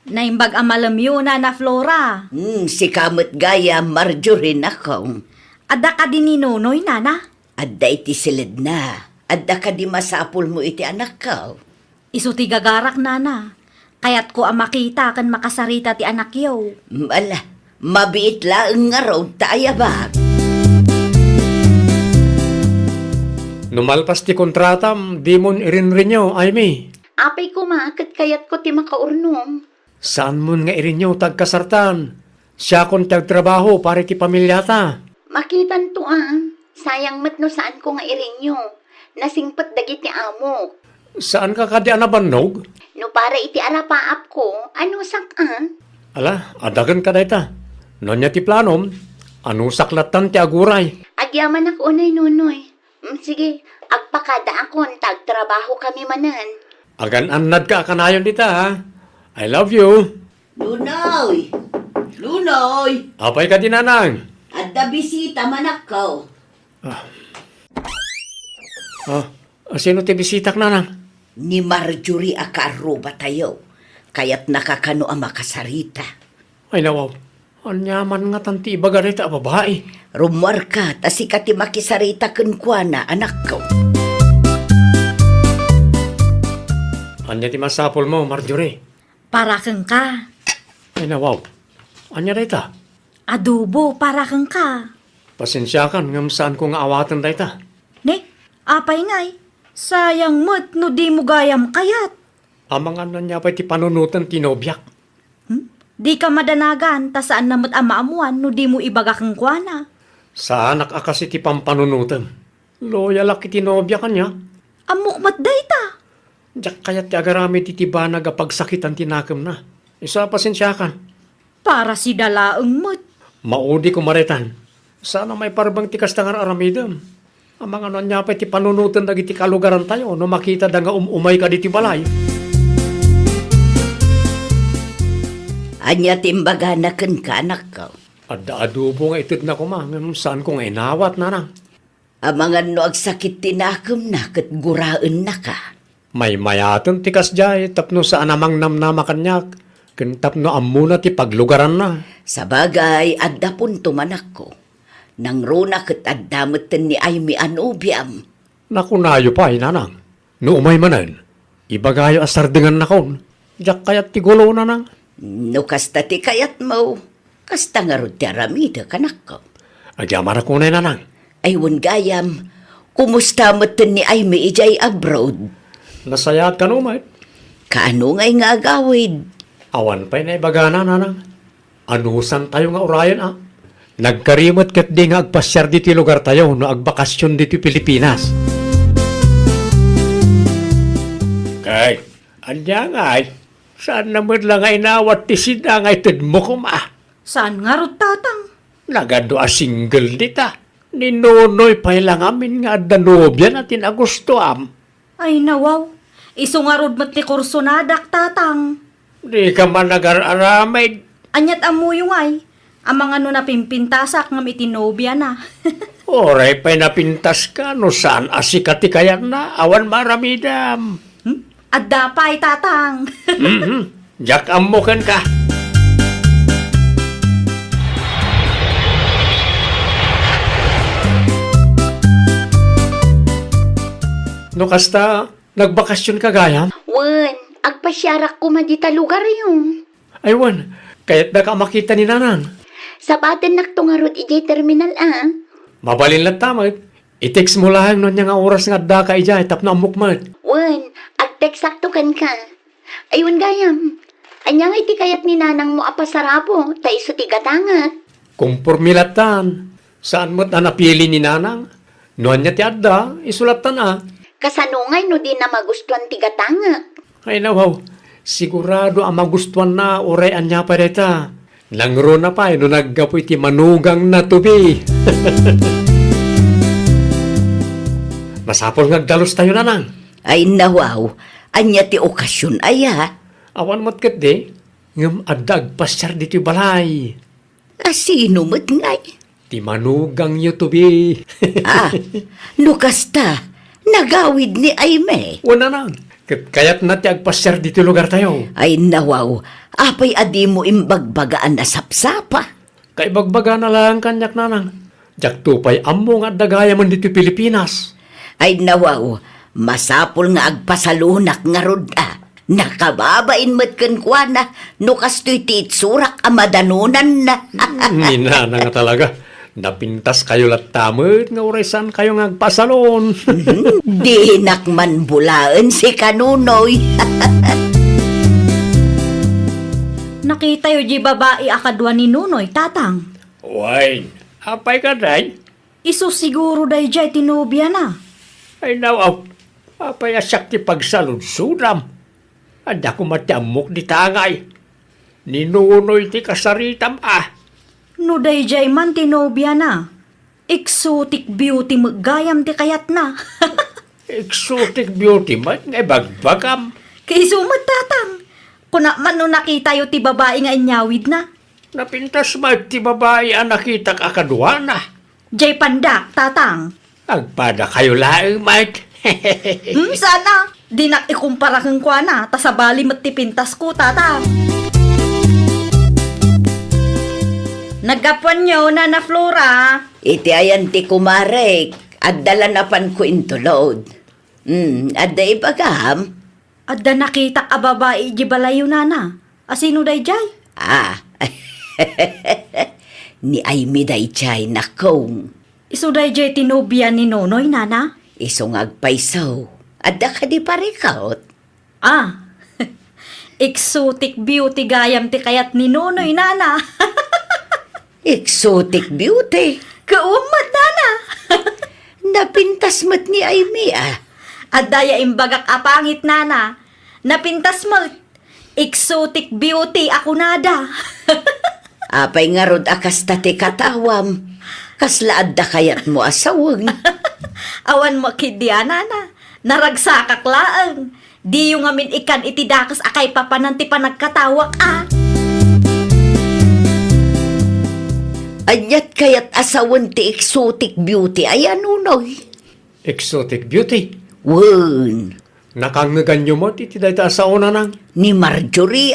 Naimbag amalamyo na na Flora. Si kamot gaya Marjorie ako. Adda ka din ni Nonoy, nana? Adda iti silid na. Adda ka di masapul mo iti anak ko. Isu ti gagarak, nana. Kaya't ko ang makita kan makasarita ti anak yaw. Ala, mabiit lang nga road tayo ba? Numalpas ti kontratam, di mon irinrinyo, Aimee. Apay ko maakat kayat ko ti makaurnom. Saan mon nga irinyo tagkasartan? Siya kon tagtrabaho para ti pamilyata. Makitan to sayang mat no saan ko nga irinyo. Nasingpat dagit ni amo. Saan ka kadi anabannog? No para iti arapaap ko, ano sak Ala, adagan ka dayta. Nonya ti planom, ano saklatan ti aguray. Agyaman ako unay nunoy. Sige, agpakada akon, tagtrabaho kami manan. Agan anad ka kanayon dita ha. I love you. Lunoy! Lunoy! Apay ka dinanang. Adda bisita manak ko. Sino ti bisitak nanang? Ni Marjorie akaruba tayo. Kaya't nakakano ang makasarita. Ay nawaw. Anyaman nga tanti ibagarita babae. Rumwar ka, tasika ti makisarita kenkwana anak ko. Anya ti masapol mo, Marjorie. Para kang ka. Ay nawaw. Anya dayta? Adobo, para kang ka. Pasensya kan ngam saan ko nga awatan dayta. Ne, apay ngay. Sayang mo't no di mo gayam kayat. Amang ano niya pa ti panunutan tinobyak. Di ka madanagan, ta saan namot amaamuan no di mo ibaga kang kwana. Saan nakakasi ti pampanunutan? Loyal aki tinobya kanya. Amok mat dayta. Diyak kaya ti agarami ti tibanag apagsakitan tinakam na. Isa pasensya kan. Para si dalaang mo't. Maudi ko maritan. Sana may parabang ti kastangar aramidam. Amang ano niya pa ti panunutan dagiti kalugaran tayo no makita da nga umay ka di ti balay. Anya timbaga na ken ka anak ko. Adda adubo nga itid na ko ma. Ngam saan ko nga inawat na na. Amangan no agsakit tinakam na ket guraan na ka. May mayatan ti kasjay tapno sa anamang namnama kanyak. Ken tapno amuna ti paglugaran na. Sabagay, adda punto manak ko. Nang runa ket addametten ni Aimee anubiam. Nakunayo pa inanang. No umay manan. Ibagayo asardengan na kon. Diyak kayat ti gulo na nang. No kasta ti kayat mo, kasta nga ro ti aramida kanak ko. Agyaman ako na nanang. Aywan gayam, kumusta mo ni Aimee ijay abroad? Nasayat ka no, mate. Kaano nga'y nga agawid? Awan pa'y naibagana, nanang. Anusan tayo nga orayan, ah. Nagkarimot kat di nga agpasyar dito lugar tayo no agbakasyon dito Pilipinas. Kay, anya nga ay, saan naman lang ay nawat ti sida nga itid mo kuma? Saan nga ro tatang? Nagado a single dita. Ni Nonoy pa'y lang amin nga danobya natin Agusto am. Ay nawaw. Iso nga rod mat ti kursonadak tatang. Di ka man nagar-aramay. Anyat amuyo ay. Amang ano na pimpintasak ng itinobya na. Oray pa'y napintas ka no saan asikati kayat na awan maramidam. At dapay tatang. Jak amukan ka. No kasta, nagbakasyon ka gayam? Wan, agpasyarak ko madita lugar yung. Aywan, kaya't na ka makita ni nanang. Sabaten naktungarot ijay terminal Mabalin lang tamad. I-text mo lang nun nga oras nga da ka ijay, tap na amukmat. Wan, agtek sakto kan ka. Ayun gayam. Anya nga iti kayat ni nanang mo apasarabo, ta iso ti gatangat. Kung pormilatan, saan mo't na napili ni nanang? Noan niya ti adda, isulatan na. Kasanungay no di na magustuhan ti gatangat. Ay nawaw, sigurado ang magustuhan na oray anya pa reta. Langro na pa, no naggapoy ti manugang na tubi. Masapol ngagdalos tayo nanang. Ay nawaw, anya ti okasyon aya. Awan mo't kat di, ngam adag pasyar dito balay. Asino mo't ngay? Ti manugang yu tubi. No kasta, nagawid ni Aimee. Una nang, kayat na ti agpasyar dito lugar tayo. Ay nawaw, apay adi mo imbagbagaan na sapsapa. Kay bagbaga na lang kanyak nanang. Jak tupay ammo nga dagaya man dito Pilipinas. Ay nawaw, masapol nga agpasalunak nga roda. Nakababain mo't kenkwana, no kastoy ti itsurak amadanunan na. Nina na nga talaga. Napintas kayo lat tamad nga oresan kayo nga agpasalon. Di nakman bulaan si Kanunoy. Nakita yo di babae akadwa ni Nunoy, tatang. Why? Apay ka day? Iso siguro day jay tinobya na. Ay naw, apay asak ti pagsalod sudam. Ada ko matiamok di tangay. Ninunoy ti kasaritam ah. No day jay man tinobya na. Exotic beauty magayam ti kayat na. Exotic beauty man nga bagbagam. Kay sumat tatang. Kuna man no nakita yo ti babae nga inyawid na. Napintas ba ti babae ang nakita kakadwa na? Jay pandak, tatang. Agpada kayo laeng, mate. Sana. Di na ikumpara kang kwa na. Tasabali matipintas ko, tatang. Nagkapuan nyo, Nana Flora. Iti ayan ti kumarek, at dalanapan ko intulod. At da ibagam. At da nakita ka babae di balayo, Nana. Asino day jay? Ni Aimee day chay na kong. Iso day jay tinobya ni Nonoy, Nana? Isong agpaisaw. At da ka di parikaot. Exotic beauty gayam ti kayat ni Nonoy, Nana. Exotic beauty. Kaumat, Nana. Napintas mo't ni Aimee At daya imbagak apangit, Nana. Napintas mo. Exotic beauty ako nada. Apay nga rod akas tate katawam. Kaslaad da kayat mo asawag. Awan mo kidya, Nana. Naragsakak laang. Di yung amin ikan itidakas akay papananti pa nagkatawak Anyat kayat asawan ti exotic beauty ay anunoy. Exotic beauty. Wen, Nakangaganyo mo, titi dahi ta sa una nang. ni Marjorie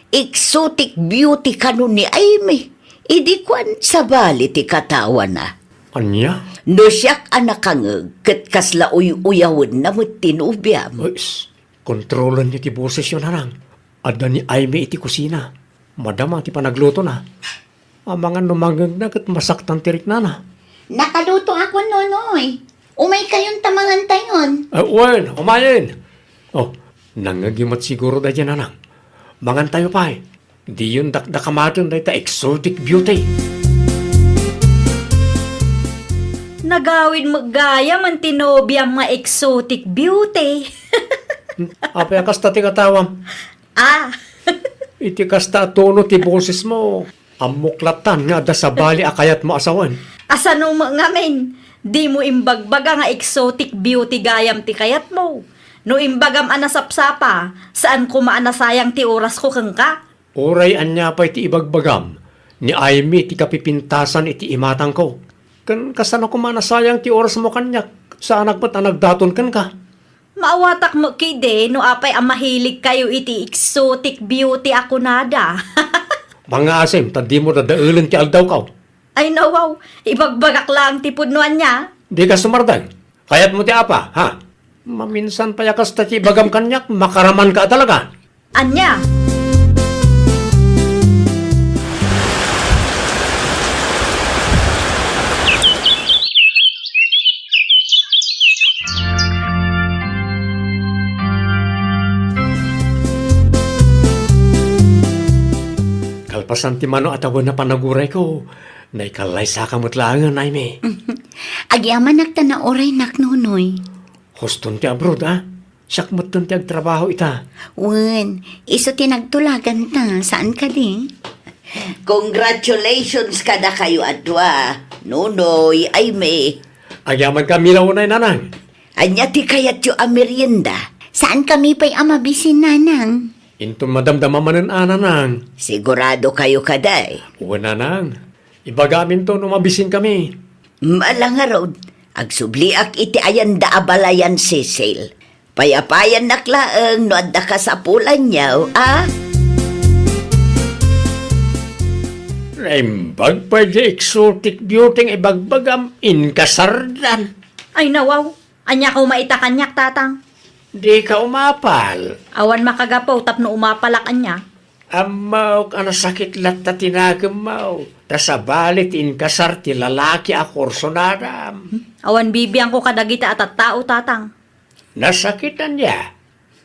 exotic beauty kanu ni Aimee. Idi kwan sa bali ti katawa na. Anya? No siyak anak kangag, kat kasla uyawin na mo tinubya mo. Kontrolan niyo ti boses yun nang. Ada ni Aimee iti kusina. Madama ti panagluto na. Ang mga numangag na kat masaktan tirik na na. Nakaluto ako, Nonoy. Umay kayong tamangan tayon. Wen, umayin. Oh, nangagimat siguro da dyan, anang. Mangan tayo pa eh. Di yun dakdakamaton da ita exotic beauty. Nagawin magaya man tinobya mga exotic beauty. Apay kasta ti katawam. Ah, Iti kasta tono ti boses mo. Amuklatan nga da sa bali akayat mo asawan. asano mo ngamin? Di mo imbagbaga nga exotic beauty gayam ti kayat mo. No imbagam anasapsapa, saan ko maanasayang ti oras ko kang ka? Oray anya pa iti ibagbagam. Ni Aimee ti kapipintasan iti imatang ko. Kan kasano ko manasayang ti oras mo kanyak. Saan nagpat nagdaton kan ka? Maawatak mo kide, no apay ang mahilig kayo iti exotic beauty ako nada. Mga asim, tadi mo dadaulan ti aldaw ka. Ay nawaw, ibagbagak lang ti pudnuan niya. Di ka sumardag. Kayat mo ti apa, ha? Maminsan payakas ta ti bagam kanyak, makaraman ka talaga. Anya? Kalpasan ti mano atawan na panaguray ko. Naikalay sa kamot langan, Aimee. Agyaman nakta na oray nak, Nonoy. Huston ti abroad, ha? Siyak mo ti agtrabaho ita. Wen, iso tinagtulagan ta. Saan ka di? Congratulations kada kayo adwa. Nonoy, Aimee. Agyaman kami launay, nanang. Anya ti kayat yu amerienda. Saan kami pa'y amabisin, nanang? Into madamdamamanan nanang. Sigurado kayo kaday. Uwa nanang. Ibagamin to numabisin kami. Malangarod, agsubliak iti ayan da abalayan sisil. Payapayan naklaang no adda ka sa pulan niyaw, ah? Imbag pa di exotic beauty ibagbagam inkasardan. Ay nawaw, anya ko maita kanyak tatang. Di ka umapal. Awan makagapaw tapno umapalak anya. Amaw ka nasakit lat ta tinagamaw. Ta sa balit inkasar ti lalaki a korsonadam. Awan bibiyang ko kadagita at tao tatang. Nasakitan niya.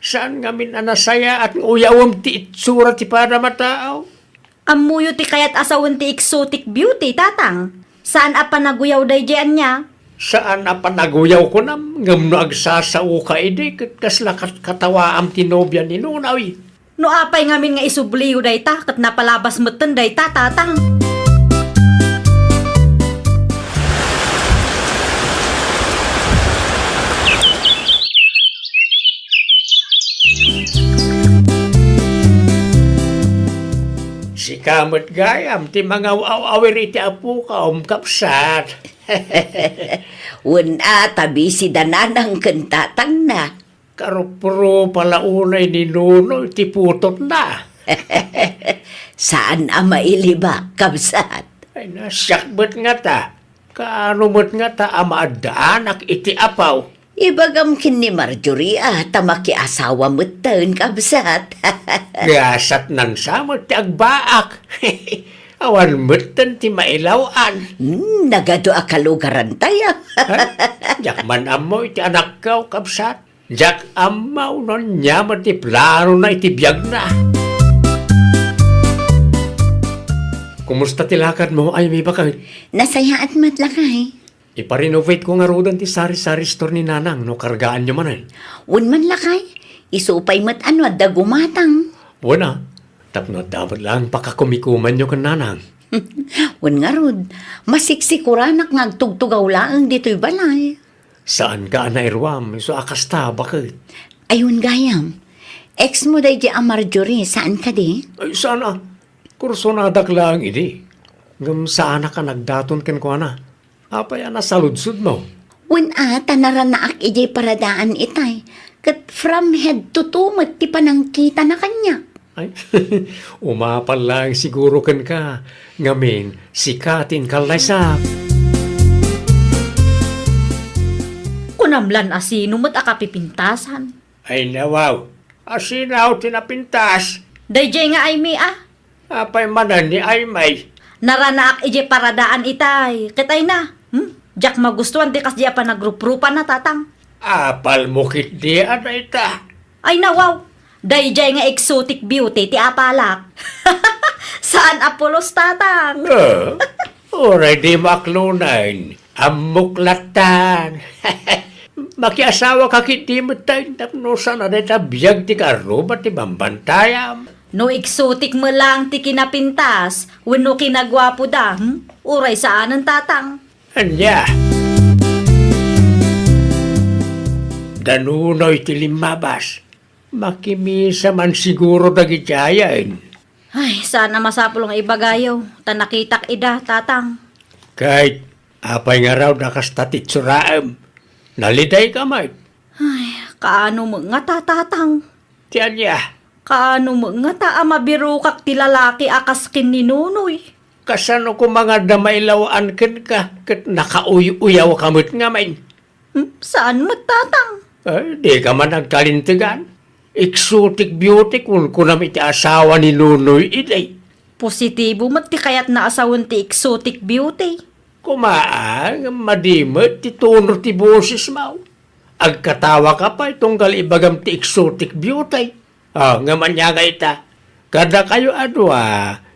Saan ngamin anasaya at uyawam ti itsura ti para matao? Amuyo ti kayat asawan ti exotic beauty tatang. Saan apa naguyaw dayjaan niya? Saan na panaguyaw ko nam? Ngam no agsasao ka edi kasla katawaam tinobyan ni Nunaw. No apay ngamin nga isubliyo day ta, kat napalabas matan day ta tatang. Si kamot gayam, ti mga awawir iti apo ka, kapsat. Wala tabi si dananang kentatang na. Karupro pala unay ni Nuno, ti putot na. Saan ang mailiba, kabsat? Ay nasyakbet nga ta. Kaano mo't nga ta amaadaanak iti apaw. Ibagam kin ni Marjorie tamaki asawa mo taon, kabsat. Gasat nan samot ti agbaak. Awan mutan ti mailawan. Nagado akalugaran tayo. Jak man amo iti anak kaw, kapsat. Jak amaw non nyaman ti plano na iti biyag na. Kumusta ti lakad mo, ay may bakit? Nasayaan matlakay. Iparenovate ko nga rodan ti sari-sari store ni Nanang no kargaan nyo man eh. Unman lakay, isupay mat ano at dagumatang. Wala. Tapno dapat lang pakakumikuman nyo kan Nanang. Wan nga rod, masiksikuran ngagtugtugaw laang dito'y balay. Saan ka na irwam? So akasta, bakit? Ayun gayam, ex mo day di ang Marjorie, saan ka di? Ay, sana. Kursonadak lang ini. Ngam saan ka nagdaton ken ko na? Apay na saludsud mo. Wan tanaranaak ijay paradaan itay, kat from head to toe ti panangkita na kanya. Ay, umapal lang siguro ken ka. Ngamin, sikatin kalaysa. Kunamlan asino mo't akapipintasan. Ay nawaw, asinaw tinapintas. Dayjay nga ay mi Apay manan ni ay may. Naranaak ije paradaan itay. Kitay na. Jak magustuhan di kas di pa nagruprupan na tatang. Apal mo kit di anay ta. Ay nawaw. Dayjay nga exotic beauty ti apalak. Saan apulos tatang? Already maklunan. Amuklatan. Makiasawa ka kiti mo tayo. Tapno sana na biyag ti karo ba ti bambantayam. No exotic mo lang ti kinapintas. Wano kinagwapo da. Uray saan ang tatang? Anya. Danunoy ti limabas. Makimisa man siguro dagityayan. Ay, sana masapulong ibagayaw. Tanakitak ida, tatang. Kahit apay nga raw nakastatit suraam. Naliday ka may. Ay, kaano mo nga tatatang? Ti anya. Kaano mo nga ta mabirukak ti lalaki akas kin ni Nunoy? Kasano ko mga damailawaan ken ka. Kat nakauyaw kamot nga may. Saan mo tatang? Ay, di ka man nagkalintigan. Exotic beauty kung kunam iti asawa ni Nunoy iday. Positibo mat ti kayat na asawan ti exotic beauty. Kumaang madimot ti tunor ti boses mo. Agkatawa ka pa itunggal ibagam ti exotic beauty. Nga manyaga ita. Kada kayo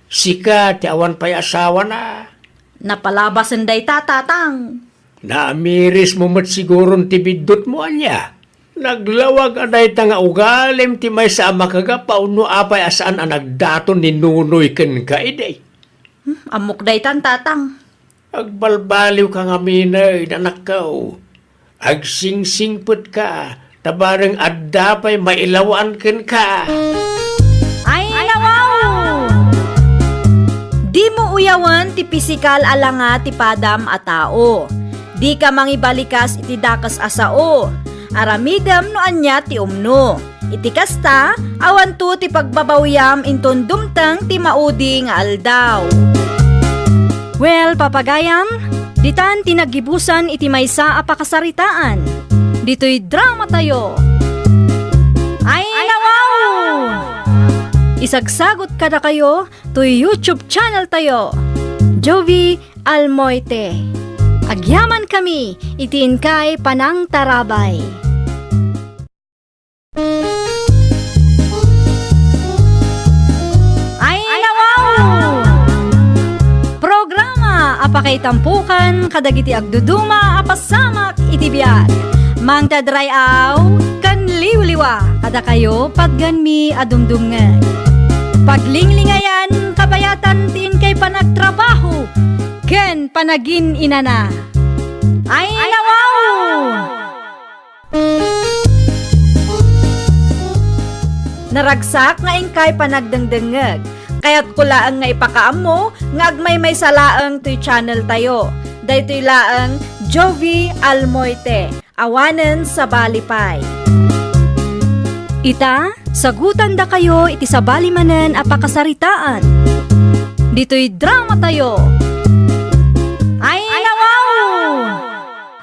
sika ti awan pa'y asawa na. Napalabasan day tatang. Naamiris mo mat siguro ti bidot mo anya. Naglawag aday ta nga ugalim ti may sa makagapaw no apay asaan ang nagdaton ni Nunoy ken ka iday. Amok day tan tatang. Agbalbaliw ka nga minay nanakaw. Agsingsingput ka. Tabarang addapay mailawan ken ka. Ay, nawaw! Di mo uyawan ti pisikal alanga ti padam a tao. Di ka mangibalikas iti dakas asao. Aramidam no anya ti umno. Iti kasta, awan to ti pagbabawyam inton dumtang ti maudi nga aldaw. Well, papagayam, ditan tinagibusan iti maysa a pakasaritaan. Dito'y drama tayo. Ay, nawaw! Isagsagot kada kayo to YouTube channel tayo. Jovi Almoite. Agyaman kami, itiin kay Panang Tarabay. Ay, nawaw! Programa apakay tampukan kadagiti agduduma apasamak iti biag. Mang tadrayaw kan liwliwa kada kayo pagganmi adumdumngan. Paglinglingayan kabayatan tiin kay panagtrabaho ken panagin inana. Ay, nawaw! Naragsak nga ingkay panagdengdengeg. Kaya't kulaang nga ipakaammo nga agmay may salaang to'y channel tayo. Daytoy laang Jovi Almoite. Awanen sa balipay. Ita, sagutan da kayo iti sa balimanen apakasaritaan. Dito'y drama tayo. Ay, nawaw!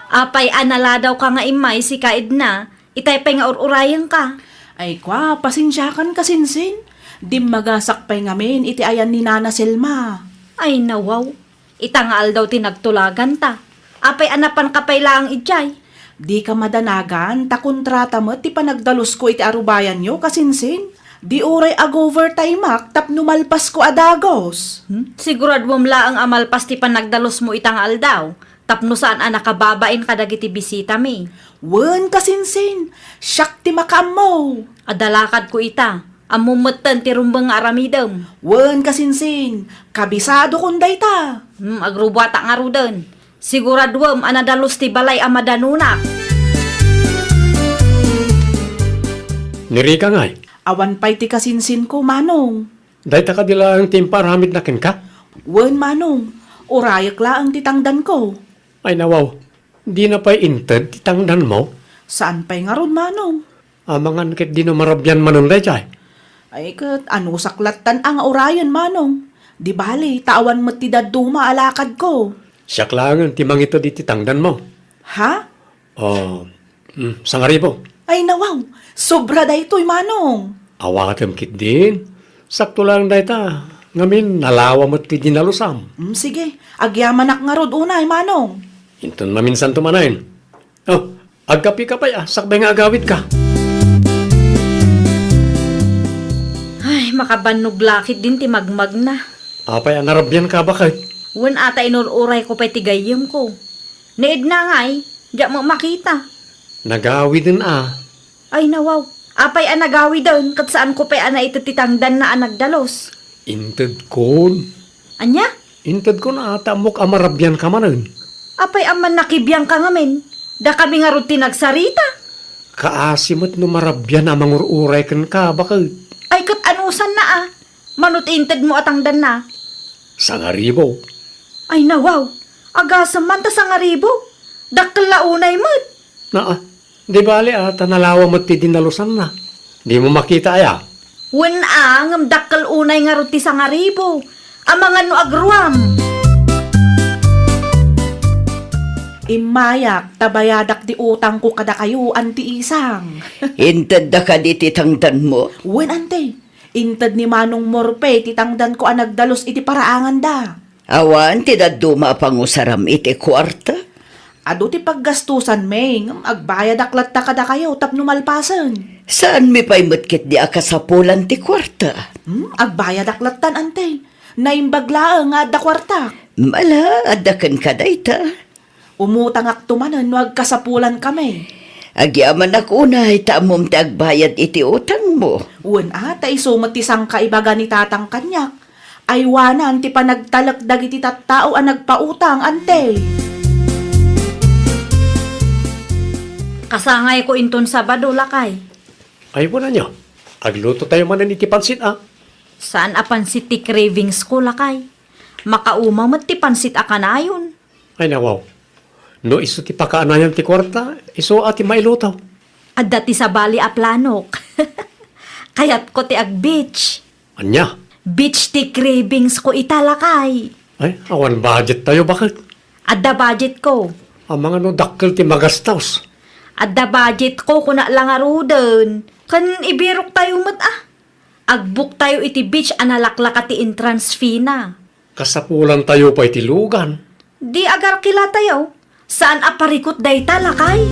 Apay anala daw ka nga imay si kaid na, itay pa nga ururayan ka. Ay kwa, pasensyakan ka sinsin. Di magasak pa'y ngamin iti ayan ni Nana Selma. Ay, nawaw. Itangal daw tinagtulagan ta. Apay anapan ka pay lang ijay. Di ka madanagan, takontrata mo, ti panagdalos ko iti arubayan nyo, kasinsin. Di oray ag-overtime tap numalpas ko adagos. Sigurad mo mla ang amalpas ti panagdalos mo itangal daw. Tapno saan nakababain kadagiti bisita mi. Wen kasinsin, siyak ti makam mo. Adalakad ko ita. Amumutan ti rumbang aramidam. Wen kasinsin, kabisado kunday ta. Agrubata nga rudan. Siguradwam anadalos ti balay amadanunak. Nirika ngay. Awan pa'y ti kasinsin ko, Manong. Dahi ta kadilang timparamid na ken ka. Wen, Manong, urayak la ang titangdan ko. Ay nawaw. Di na pa'y inted titangdan mo. Saan pa'y nga ron, Manong? Amangan ket di no marabyan manunday chay. Ay kat, ano saklatan ang orayan, Manong? Di bali, tawan mo ti daduma alakad ko. Siyak lang ang timang ito di titangdan mo. Ha? Sangaribo. Ay nawaw, sobra da ito'y, Manong. Awatem kit din. Sakto lang dayta. Ngamin, nalawa mo't ti dinalusam. Sige, agyaman ak nga rod unay, manong. Inton maminsan tumanayin. Oh, agkapi ka pa ya. Sakbay nga agawit ka. Ay, makabanog lakit din ti magmag na. Apay, narabyan ka ba kay? Wen ata inururay ko pa ti gayem ko. Need na ngay, di mo makita. Nagawi din Ay nawaw, apay anagawi daw, kat saan ko pa ana itititangdan na anagdalos. Inted kon. Anya? Inted kon ata mok amarabyan ka manan. Apay aman nakibiyang ka ngamin. Da kami nga ron tinagsarita. Kaasimot no marabyan na mangururay kan ka ba kay? Ay kat anusan na Manut inted mo atangdan na. Sa ngaribo. Ay nawaw, agasam man ta sa ngaribo. Dakkel launay mo't. Di bali ata nalawa mo't ti dinalusan na. Di mo makita aya. Wen ngam dakkel unay nga ron ti sa ngaribo. Amangan no agruam. Imayak, tabayadak di utang ko kada kayo, anti isang. Inted da ka di titangdan mo. Wen ante, intad ni Manong Morpe, titangdan ko ang nagdalos iti paraangan da. Awan, tinaduma pangusaram iti kwarta. Ado ti paggastusan, Meng, agbayad aklat ta kada kayo, tapno malpasan. Saan mi pa'y mutkit di akasapulan ti kwarta? Agbayad aklat tan, ante. Naimbagla nga da kwarta. Mala, adakan ka dayta. Umutang ak tumanan, wag kasapulan kami. Agyaman akunay, tamom ti agbayad iti utang mo. Wen ata isumatisang kaibaga ni tatang kanyak. Aywanan ti panagtalagdag iti tattao ang nagpautang, ante. Kasangay ko inton Sabado lakay. Ay wala nyo. Agluto tayo manan iti pansit Saan apan si ti cravings ko lakay? Makauma mat ti pansit akanayon. Ay nawaw. No iso ti pakaanayan ti kwarta, iso ati mailutaw. At dati sa bali a planok. Kayat ko ti ag-beach. Anya? Beach ti cravings ko italakay. Ay, awan budget tayo bakit? Adda budget ko. Ang mga no dakkel ti magastaws. Adda budget ko kuna lang aruden. Kan ibirok tayo mat Agbook tayo iti beach analaklaka ti entrance fee na. Kasapulan tayo pa iti lugan. Di agar kila tayo. Saan aparikot day talakay?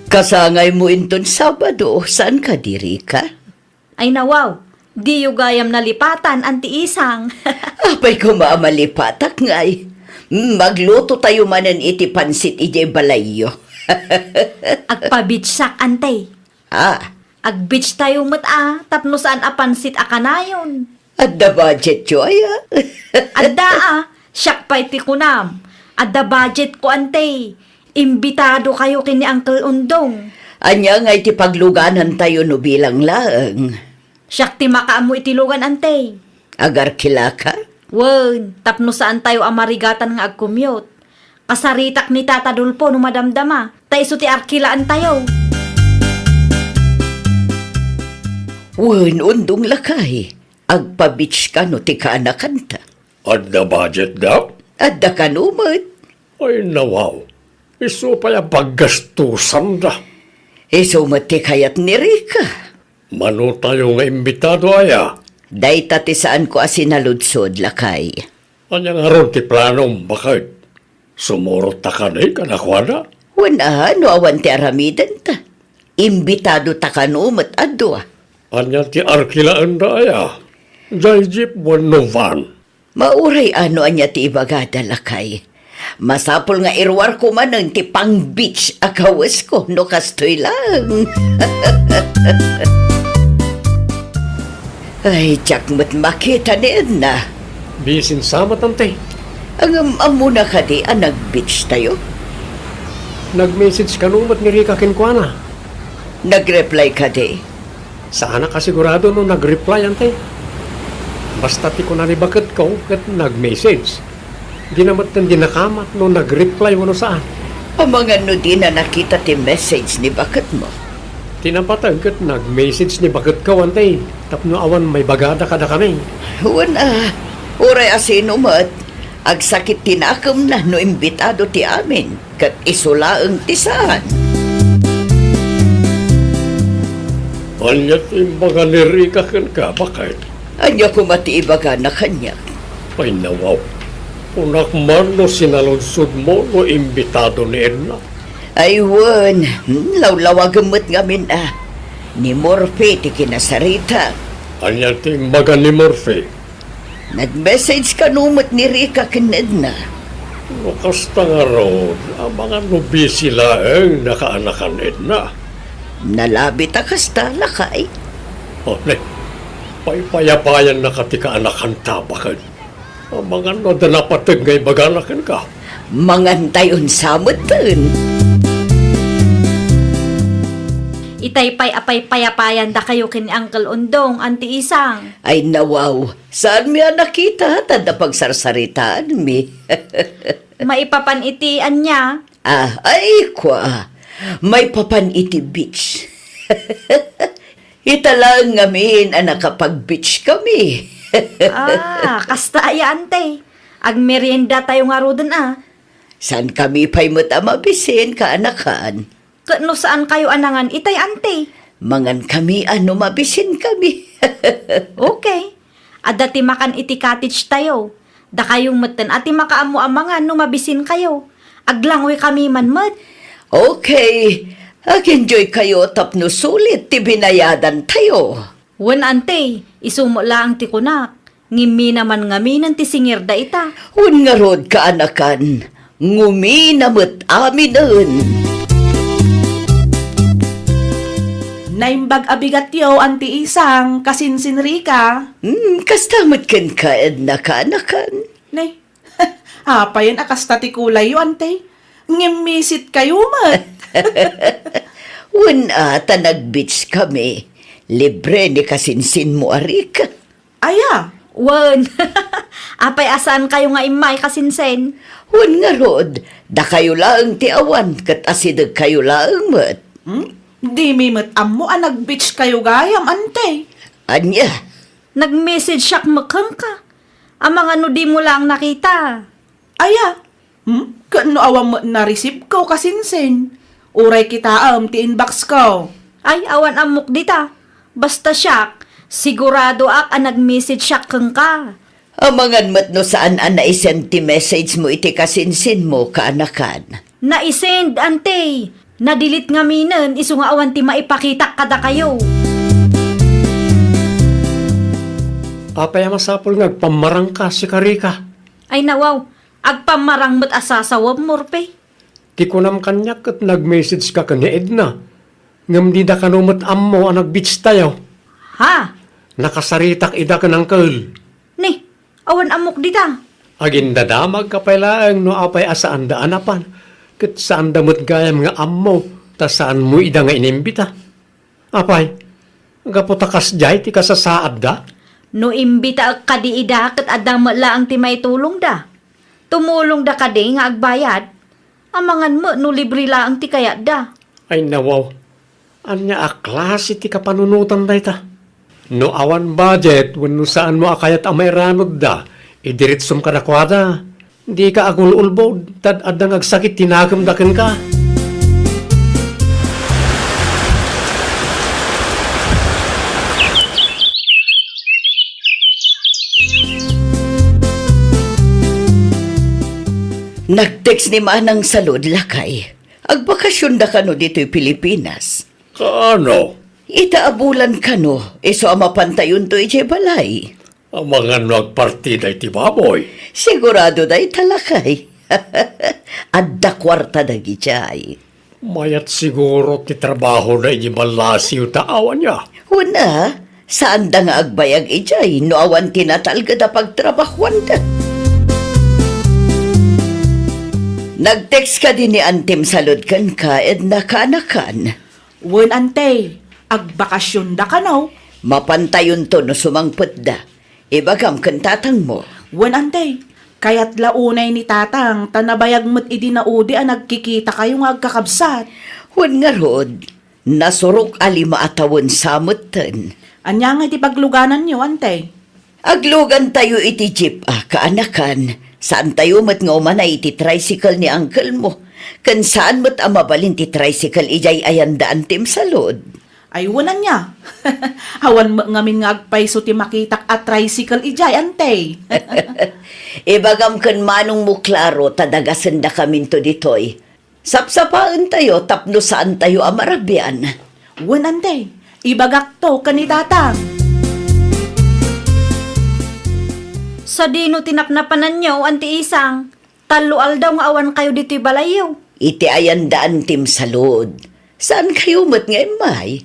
Kasangay mo inton Sabado, saan ka diri ka? Ay nawaw, di yu gayam nalipatan anti isang. Apay ko maamalipatak ngay. Magluto tayo manan iti pansit ije balayo. Agpa-beach sak antay. Ag-beach tayo mat tapno saan apansit akanayon. At the budget yo aya. Adda siyak pa iti kunam. Adda budget ko antay. Imbitado kayo kini Uncle Undong. Anya nga iti pagluganan tayo no bilang laeng. Siyak ti makaamo iti lugan antay. Agar kila ka? Wen, tapno saan tayo amarigatan nga ag-commute. Kasaritak ni Tata Dulpo no madamdama. Taiso ti arkilaan tayo. Wen, undong lakay. Agpa-beach ka no ti kaanakanta. At the budget daw? At da kanumat. Ay nawaw. Iso pa yung paggastusan da. Iso mati kayat ni Rika. Mano tayo nga imbitado aya. Dayta ti saan ko asinaludsod lakay. Anya nga ron ti planong bakit? Sumurot ta ka na kanakwada? Wala, no awan ti aramidan ta. Imbitado ta kanumat adwa. Anya ti arkilaan da aya. Jayjip no van. Mauray ano anya ti ibagada lakay. Masapol nga irwar ko man ng ti pang beach akawas ko no kastoy lang. Ay, tsak mo't makita ni Edna. Bisin sama tante. Ang amuna ka di nag-beach tayo. Nag-message ka numat ni Rika Kinkwana. Nag-reply ka di. Sana ka sigurado no nag-reply ante. Basta ti ko naribakat ko kat nag-message. Di naman din nakamat no nag-reply mo no saan. Ang mga no di na nakita ti message ni bakat mo. Tinapatag kat nag-message ni bakat ka ante. Tapno awan may bagada kada kami. Wana, uray asino mat. Agsakit tinakam na no imbitado ti amin. Kat isulaang ti saan. Anya ti mga nirika ka, bakit? Anya ko matiibaga na kanya. Ay nawaw. Unak man no sinalunsod mo no imbitado ni Edna. Ay, wan. Lawlawagamot ngamin Ni Morphe ti kinasarita. Anya ti mga ni Morphe. Nag-message ka numot ni Rika kinedna. No kasta nga ron, ang mga nubi sila ang nakaanakan Edna. Nalabi ta kasta lakay. O ne, paypayapayan na katika anakan tabakan. Ang mga no dalapatag ngay baganakan ka. Mangantayon samutan. Itay pay apay payapayan da kayo kin Uncle Undong, Auntie Isang. Ay nawaw. Saan mi nakita? Tanda pagsarsaritaan mi. Maipapanitian niya. Ay kwa. May papaniti beach. Ita lang ngamin nakapag-beach kami. Kasta ay ante. Ag merienda tayo nga ro dun San kami pa'y mabisin kaanakan? Kano saan kayo anangan itay ante? Mangan kami mabisin kami. Okay. Adati makan iti cottage tayo. Da kayong matan ati makaamu amangan no mabisin kayo. Aglangoy kami manmat. Okay. Ag-enjoy kayo tapno sulit ti binayadan tayo. Wen ante, isumo lang ti kunak. Ngimi naman ngaminan ti singir da ita. Un nga rod kaanakan. Nguminamot aminan. Naimbag abigat yo, Auntie Isang, kasinsin Rika. Kastamot ken ka Edna kaanakan. Nay, apayan akasta ti kulay yo, Ante. Ngimisit kayo, mat. Una, nag-beach kami. Libre ni kasinsin mo, Arika. Aya, Wen. Apay asaan kayo nga imay kasinsen? Un nga rod, da kayo lang ti awan, kat asidag kayo lang, mat. di mi mat ammo nag-beach kayo gayam, Ante. Anya, Nag-message siyak makang ka. Amang ano di mo lang nakita. Aya, kano awam mo na-receive ko kasinsin. Uray kita ti inbox ko. Ay, awan amok dita. Basta siyak, sigurado ak ang nag-message siyak kang ka. amangan mat no saan naisend ti message mo iti kasinsin mo kaanakan. Naisend, ante. Nadilit nga minen, iso nga awan ti maipakita kada kayo. Apay masapol ngagpamarang ka si Karika. Ay nawaw, agpamarang mo't asasawab morpe. Ti kunam kanyak at nag-message ka ka ni Edna. Ngam di da kanumot ammo ang nag-beach tayo. Ha? Nakasaritak ida ka ng kal. Ni, awan amok dita. Agin dadamag ka palaang no apay asaan da anapan. Kat saan damot gayam nga ammo, ta saan mo ida nga inimbita. Apay, gaputakas jay ti kasasaad da. No imbita ka di ida kat adang laang ti may tulong da. Tumulong da ka di nga agbayad. Amangan mo no libre laang ti kayat da. Ay nawaw, anya aklase ti kapanunutan da ita. No awan budget, wano saan mo akayat amay ranod da, idiritsum ka nakwada. Di ka agululbod, tad adang agsakit tinagamdakan ka. Nag-text ni Manang Salud lakay. Agbakasyon da kano dito'y Pilipinas. Kaano? Itaabulan kano, iso amapantayon to iti balay. Ang mga nagpartida iti baboy. Sigurado da italakay. Adda kwarta da gijay. Mayat siguro ti trabaho na iti malasiw taawan niya. Una, saan da nga agbayag ijay, no awan tinatalga da pagtrabahuan da. Nag-text ka din ni Antim Salud kan ka, Edna kaanakan. Wen, Ante, agbakasyon da ka no? Mapantayon to no sumangput da. Ibagam kan tatang mo. Wen, Ante, kaya't launay ni tatang, tanabayag mo't idinaudi nagkikita kayo nga agkakabsat. Wan nga rod, nasurok alima atawon samutan. Anya nga iti pagluganan niyo, Ante? Aglugan tayo iti jeep, kaanakan. Saan tayo mat nga umanay iti tricycle ni uncle mo? Kan saan mat amabalin ti tricycle ijay ayandaan Tim Salud? Ay, wanan niya. Awan ngamin nga agpaiso ti makitak at tricycle ijay, ante. Ibagam kan manong mo klaro, tadagasan da kami to ditoy. Sapsapaan tayo, tapno saan tayo amarabian. Wan, ante. Ibagak to kanitata. Sa dino tinapnapanan nyo, anti isang, talual daw nga awan kayo dito'y balayaw. Iti ayan daan tim salod. Saan kayo mat nga imay?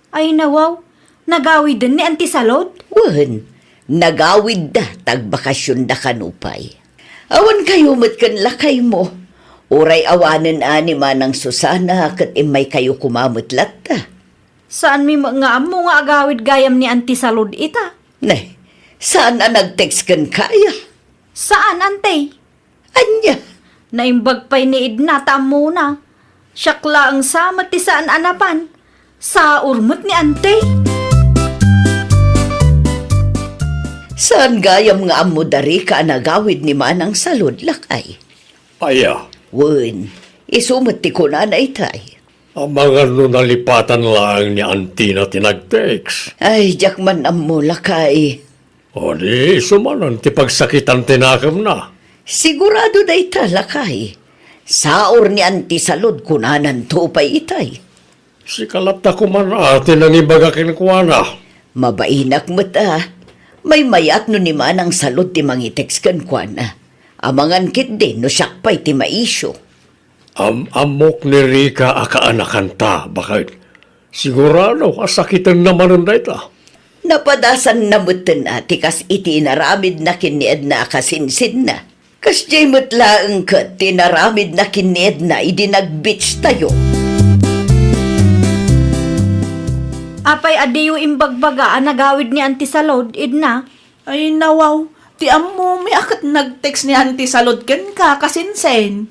Ay nawaw, nagawid din ni anti salod. Wan, nagawid da, tagbakasyon da kanupay. Awan kayo mat kan lakay mo. Uray awanan ani manang Susana, kat imay kayo kumamot latta. Saan mi nga amo nga agawid gayam ni anti salod ita? Ne, saan na nag-text kan kaya? Saan ante? Anya, Naimbag pa'y ni Idna tamo na. Siyakla ang samat ti saan anapan. Sa urmot ni ante. saan gayam nga amo dari ka nagawid ni manang salod lakay? Aya, Wen, isumat ti ko na itay. ang mga nalipatan lang ni auntie na tinag-text. Ay, jakman amo lakay. O di, sumanon, ti pagsakitan tinakam na. Sigurado da ita lakay. Saor ni anti salod kunanan tupay itay. Si kalapta ko man atin ang ibagakin ko na. Mabainak mata. May mayat no ni manang salod ti mangitext kan kwa na. Amangan kit din no sakpay ti maisyo. Amok ni Rika akaanakan ta, bakit? Sigurado, kasakitan naman ang data. Napadasan na mutin ati kas iti naramid na kinied na akasinsin na. Kas jay mutlaang kat tinaramid na kinied na idinag-beach tayo. Apay adiyo imbagbaga ang nagawid ni anti salod, Idna. Ay, nawaw. Ti amo, may akat nag-text ni Auntie Salod ken ka kasinsen.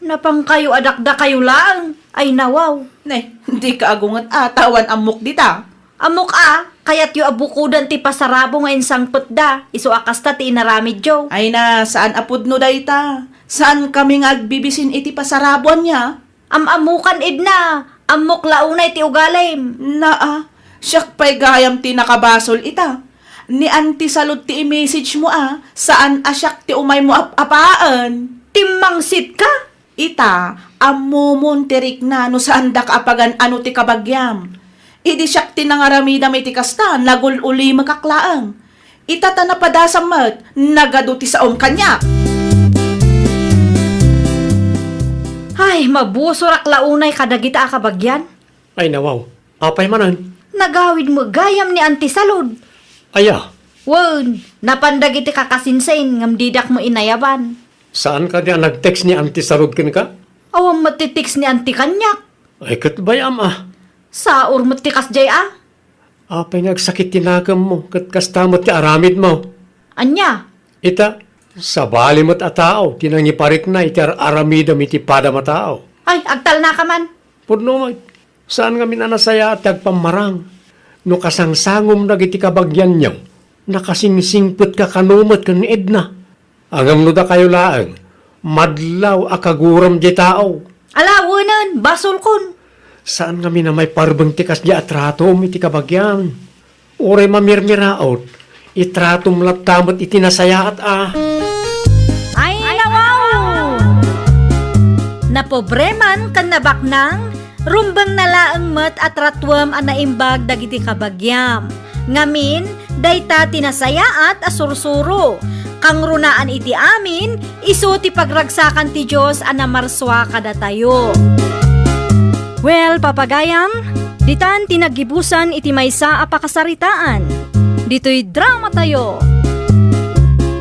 Napang kayo adakda kayo lang. Ay nawaw. Ne, hindi ka agungat atawan amok dita. Amok kayat yu abukudan ti pasarabo nga insang putda. Iso akasta ti inaramid jo. Ay na, saan apod no dayta? Saan kami nga agbibisin iti pasarabuan niya? Amamukan Idna. Amok launay ti ugalim. Siyak pa'y gayam ti nakabasol ita. Ni Auntie Salud ti i-message mo saan asyak ti umay mo apaan? Timmangsit ka. Ita, amumon tirik na no saan da kaapagan ano ti kabagyam. Idi siyak ti nangaramida may ti kasta, nagululi makaklaang. Ita ta napadasam mat, nagado ti saom kanya. Ay, mabusurak launay kadagita kabagyan. Ay nawaw, apay manan. Nagawid mo gayam ni anti salod. Aya, Wen, napandag iti kakasinsain ngam didak mo inayaban. saan ka niya nag-text ni auntie Sarod ken ka? Awang matitiks ni anti kanyak. Ay kat bayam Sa urmot ti kasjay Apay nagsakit tinakam mo, kat kastamot ti aramid mo. Anya, Ita, sa bali mo't atao, tinangiparik na itar aramida miti pada matao. ay agtal na ka man. Pudno mo, saan nga minanasaya at tagpamarang? No kasangsangom na giti kabagyan niyaw, nakasingsingput ka kanumot kan ni Edna. Angam no da kayo laang, madlaw akaguram di tao. Alawanan, basol kon. Saan nga may parbang tikas di atratom iti kabagyan? Ure mamirmiraot, itratom laptamot itinasayaat Ay, nawaw! Napobreman kan nabaknang, rumbang nalaang mat at ratwam ang naimbag dagiti kabagyam. Ngamin, dayta tinasayaat asursuro. Kang runaan iti amin, iso ti pagragsakan ti Diyos ana marswa kada tayo. Well, papagayam, ditan tinagibusan iti maysa a pakasaritaan. Dito'y drama tayo.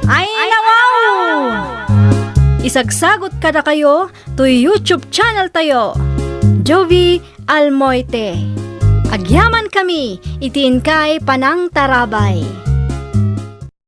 Ay, nawaw! Isagsagot kada kayo to YouTube channel tayo. Jovi Almoite. Agyaman kami, itiin kay Panang Tarabay.